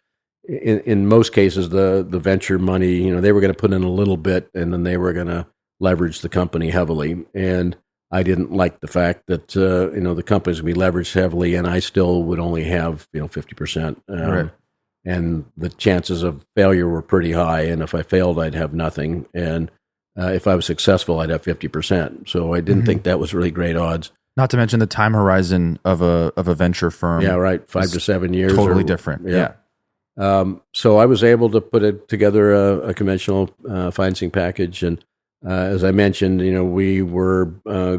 in most cases the venture money, they were going to put in a little bit and then they were going to leverage the company heavily. And I didn't like the fact that the company's going to be leveraged heavily, and I still would only have 50%. Right. And the chances of failure were pretty high. And if I failed, I'd have nothing. And if I was successful, I'd have 50%. So I didn't think that was really great odds. Not to mention the time horizon of a venture firm. Yeah, right. 5 to 7 years. Totally different. Yeah. So I was able to put together a conventional financing package. And as I mentioned, we were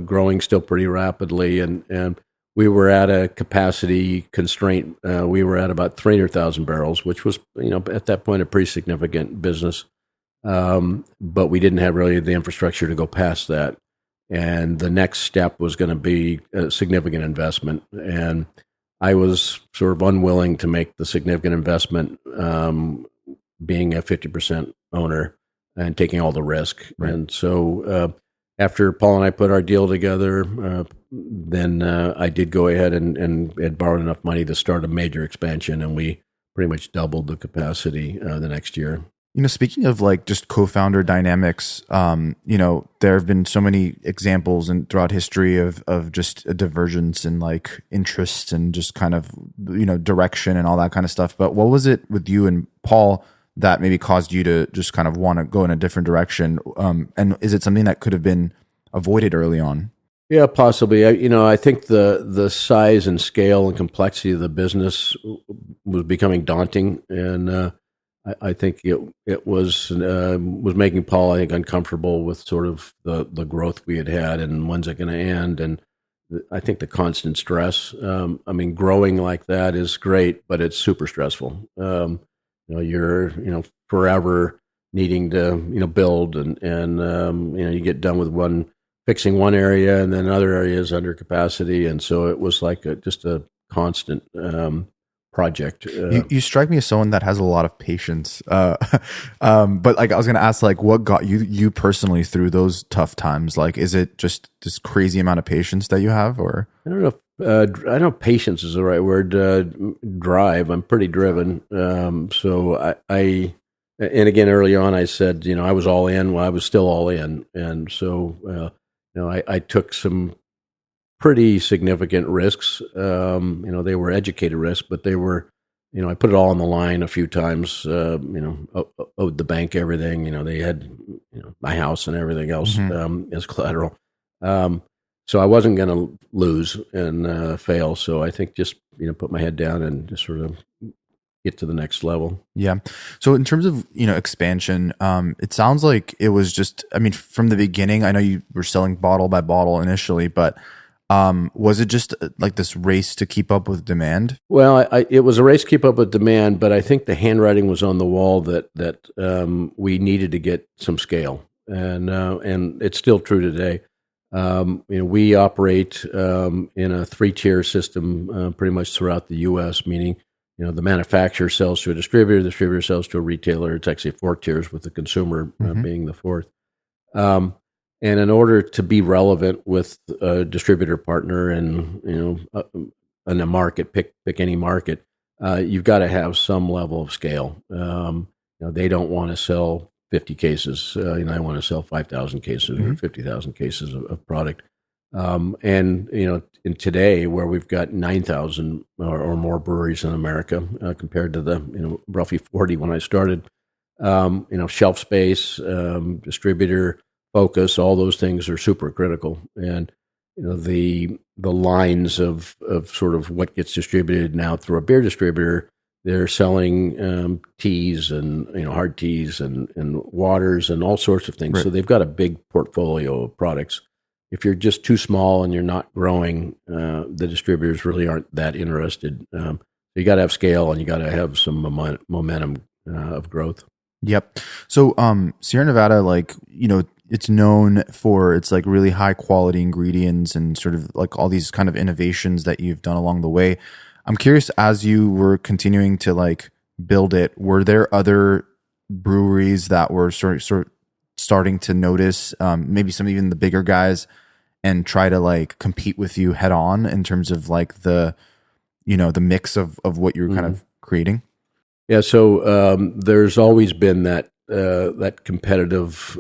growing still pretty rapidly. And we were at a capacity constraint. We were at about 300,000 barrels, which was, at that point, a pretty significant business. But we didn't have really the infrastructure to go past that. And the next step was going to be a significant investment. And I was sort of unwilling to make the significant investment, being a 50% owner and taking all the risk. Right. And so after Paul and I put our deal together, then I did go ahead and had borrowed enough money to start a major expansion, and we pretty much doubled the capacity the next year. Speaking of like just co-founder dynamics, there have been so many examples throughout history of just a divergence in like interests and just kind of, direction and all that kind of stuff. But what was it with you and Paul that maybe caused you to just kind of want to go in a different direction? And is it something that could have been avoided early on? Yeah, possibly. I think the size and scale and complexity of the business was becoming daunting, and I think it was making Paul, I think, uncomfortable with sort of the growth we had and when's it going to end, and I think the constant stress. Growing like that is great, but it's super stressful. You're forever needing to build, and you get done with fixing one area, and then other areas under capacity, and so it was like just a constant project. You strike me as someone that has a lot of patience, but like I was going to ask, like, what got you personally through those tough times? Like, is it just this crazy amount of patience that you have, or I don't know. I don't know if patience is the right word. Drive. I'm pretty driven. So I and again, early on, I said, I was all in. Well, I was still all in. And so, I took some pretty significant risks. They were educated risks, but they were, I put it all on the line a few times, owed the bank everything. They had, my house and everything else as collateral. So I wasn't going to lose and fail. So I think just, put my head down and just sort of get to the next level. Yeah. So in terms of, expansion, it sounds like it was just, from the beginning, I know you were selling bottle by bottle initially, but was it just like this race to keep up with demand? Well, it was a race to keep up with demand, but I think the handwriting was on the wall that we needed to get some scale, and it's still true today. We operate in a 3-tier system pretty much throughout the U.S., meaning, the manufacturer sells to a distributor, the distributor sells to a retailer. It's actually 4 tiers with the consumer being the 4th. And in order to be relevant with a distributor partner and, in a market, pick any market, you've got to have some level of scale. They don't want to sell 50 cases. They want to sell 5,000 cases or 50,000 cases of product. In today, where we've got 9,000 or more breweries in America, compared to the roughly 40 when I started, shelf space, distributor focus, all those things are super critical. And the lines of sort of what gets distributed now through a beer distributor, they're selling teas and hard teas and waters and all sorts of things. Right. So they've got a big portfolio of products. If you're just too small and you're not growing, the distributors really aren't that interested. So you got to have scale and you got to have some momentum of growth. Yep. So Sierra Nevada, it's known for its like really high quality ingredients and sort of like all these kind of innovations that you've done along the way. I'm curious, as you were continuing to like build it, were there other breweries that were sort of starting to notice, maybe some even the bigger guys, and try to like compete with you head on in terms of like the mix of what you're kind of creating? Yeah. So there's always been that competitive,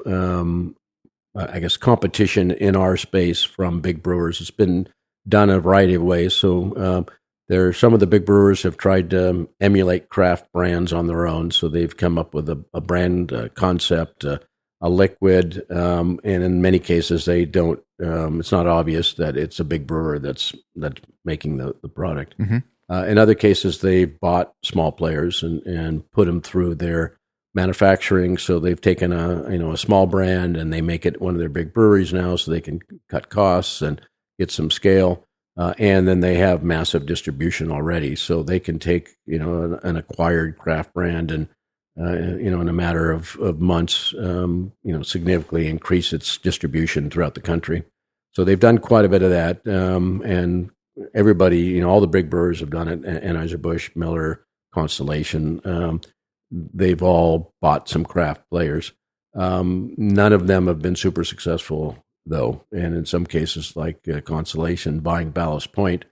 I guess, competition in our space from big brewers. It's been done a variety of ways. So some of the big brewers have tried to emulate craft brands on their own. So they've come up with a brand concept, a liquid, and in many cases they don't. It's not obvious that it's a big brewer that's making the product. Mm-hmm. In other cases, they've bought small players and put them through their manufacturing. So they've taken a small brand and they make it one of their big breweries now, so they can cut costs and get some scale. And then they have massive distribution already, so they can take an acquired craft brand and in a matter of months, significantly increase its distribution throughout the country. So they've done quite a bit of that, and everybody, all the big brewers have done it. Anheuser-Busch, Miller, Constellation, they've all bought some craft players. None of them have been super successful, though, and in some cases, like Constellation buying Ballast Point,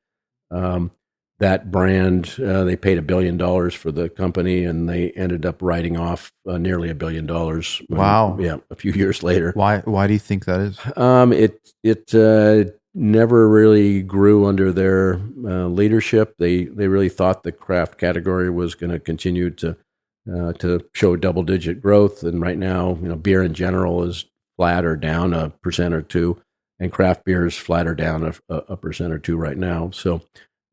that brand, they paid $1 billion for the company, and they ended up writing off nearly $1 billion. Wow! A few years later. Why do you think that is? It never really grew under their leadership. They really thought the craft category was going to continue to show double-digit growth, and right now, beer in general is flat or down 1% or 2%, and craft beer is flat or down 1% or 2% right now. So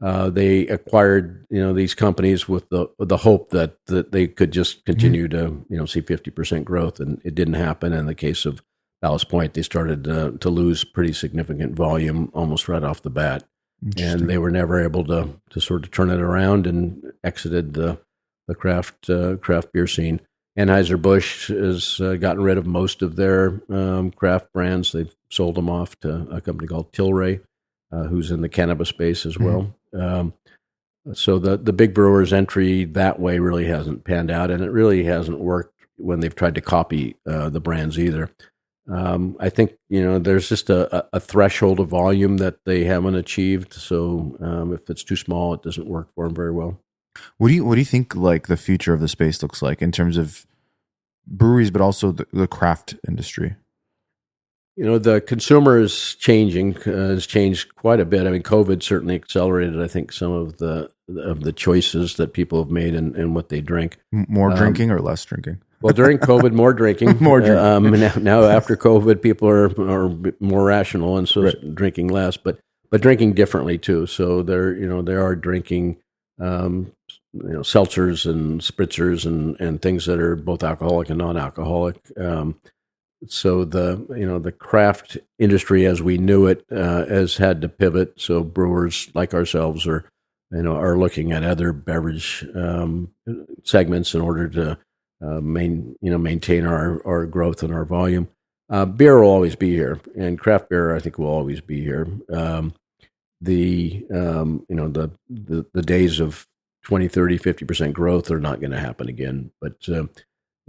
they acquired these companies with the hope that they could just continue to see 50% growth, and it didn't happen. In the case of Ballast Point, they started to lose pretty significant volume almost right off the bat, and they were never able to sort of turn it around and exited the craft beer scene. Anheuser-Busch has gotten rid of most of their craft brands. They've sold them off to a company called Tilray, who's in the cannabis space as well. So the big brewers' entry that way really hasn't panned out, and it really hasn't worked when they've tried to copy the brands either. I think there's just a threshold of volume that they haven't achieved. So if it's too small, it doesn't work for them very well. What do you think like the future of the space looks like in terms of breweries, but also the craft industry? The consumer is changing, has changed quite a bit. I mean, COVID certainly accelerated, I think, some of the choices that people have made and what they drink. More drinking or less drinking? Well, during COVID, more drinking. More drinking. Now after COVID, people are more rational, and so drinking less, but drinking differently too. So they are drinking seltzers and spritzers and things that are both alcoholic and non-alcoholic. So the craft industry as we knew it has had to pivot. So brewers like ourselves are looking at other beverage segments in order to maintain our growth and our volume. Beer will always be here, and craft beer I think will always be here. The days of 20, 30, 50% growth are not going to happen again. But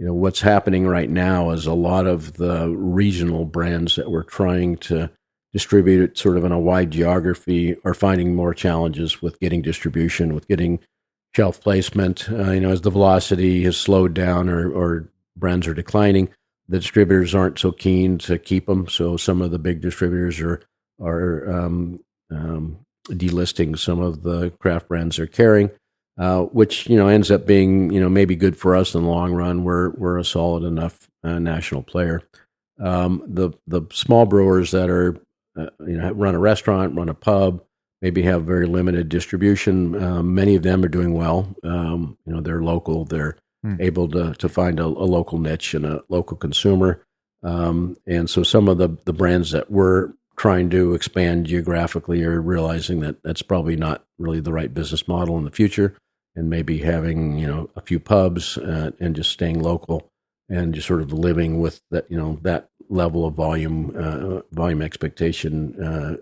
what's happening right now is a lot of the regional brands that we're trying to distribute it sort of in a wide geography are finding more challenges with getting distribution, with getting shelf placement. As the velocity has slowed down or brands are declining, the distributors aren't so keen to keep them. So some of the big distributors are delisting some of the craft brands they're carrying, which ends up being maybe good for us in the long run. We're a solid enough national player. The small brewers that are run a restaurant, run a pub, maybe have very limited distribution. Many of them are doing well. They're local. They're able to find a local niche and a local consumer. And so some of the brands that we're trying to expand geographically are realizing that that's probably not really the right business model in the future, and maybe having a few pubs and just staying local and just sort of living with that that level of volume expectation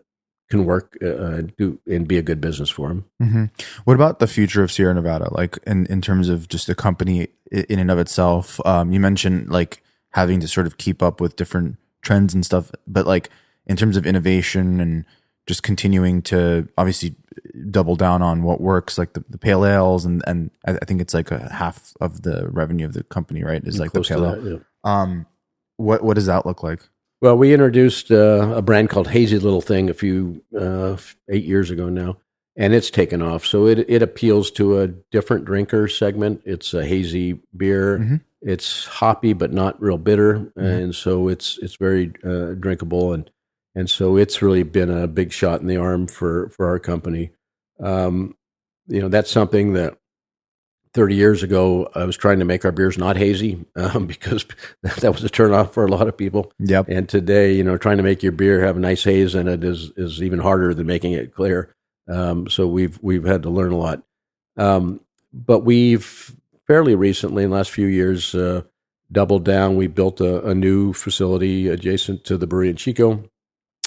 can work and be a good business for them. Mm-hmm. What about the future of Sierra Nevada? Like in terms of just the company in and of itself, you mentioned like having to sort of keep up with different trends and stuff, but like in terms of innovation and just continuing to obviously double down on what works, like the pale ales, and I think it's like a half of the revenue of the company, right? Is like the pale ale. Yeah. What does that look like? Well, we introduced a brand called Hazy Little Thing a few 8 years ago now, and it's taken off. So it appeals to a different drinker segment. It's a hazy beer. Mm-hmm. It's hoppy but not real bitter, mm-hmm. and so it's very drinkable, and so it's really been a big shot in the arm for our company. That's something that 30 years ago, I was trying to make our beers not hazy because that was a turnoff for a lot of people. Yep. And today, trying to make your beer have a nice haze in it is even harder than making it clear. So we've had to learn a lot. But we've fairly recently, in the last few years, doubled down. We built a new facility adjacent to the brewery in Chico.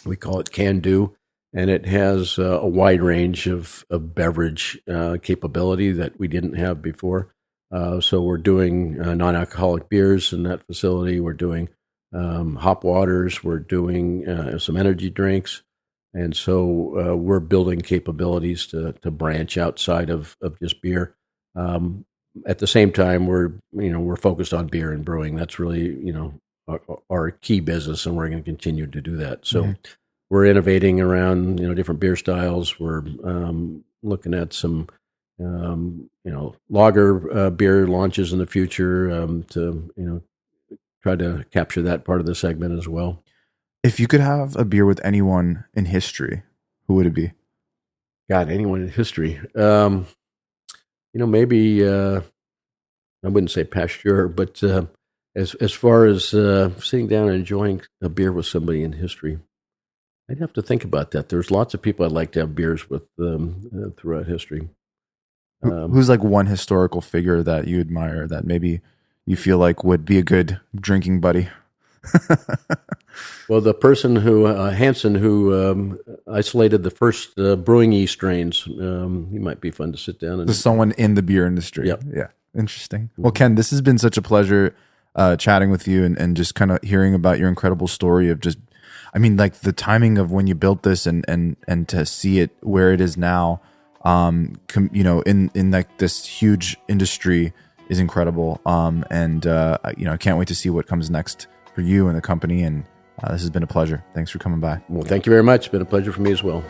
We call it Can Do. And it has a wide range of beverage capability that we didn't have before. So we're doing non-alcoholic beers in that facility. We're doing hop waters. We're doing some energy drinks. And so we're building capabilities to branch outside of just beer. At the same time, we're focused on beer and brewing. That's really our key business, and we're going to continue to do that. So. Mm-hmm. We're innovating around, different beer styles. We're looking at some, lager beer launches in the future to, try to capture that part of the segment as well. If you could have a beer with anyone in history, who would it be? God, anyone in history. Maybe I wouldn't say Pasteur, but as far as sitting down and enjoying a beer with somebody in history. I'd have to think about that. There's lots of people I'd like to have beers with throughout history. Who's like one historical figure that you admire that maybe you feel like would be a good drinking buddy? Well, the person Hansen, who isolated the first brewing yeast strains, he might be fun to sit down and. There's someone in the beer industry. Yep. Yeah. Interesting. Well, Ken, this has been such a pleasure chatting with you and just kind of hearing about your incredible story of just. I mean, like the timing of when you built this and to see it where it is now, in like this huge industry is incredible. I can't wait to see what comes next for you and the company. And this has been a pleasure. Thanks for coming by. Well, thank you very much. It's been a pleasure for me as well.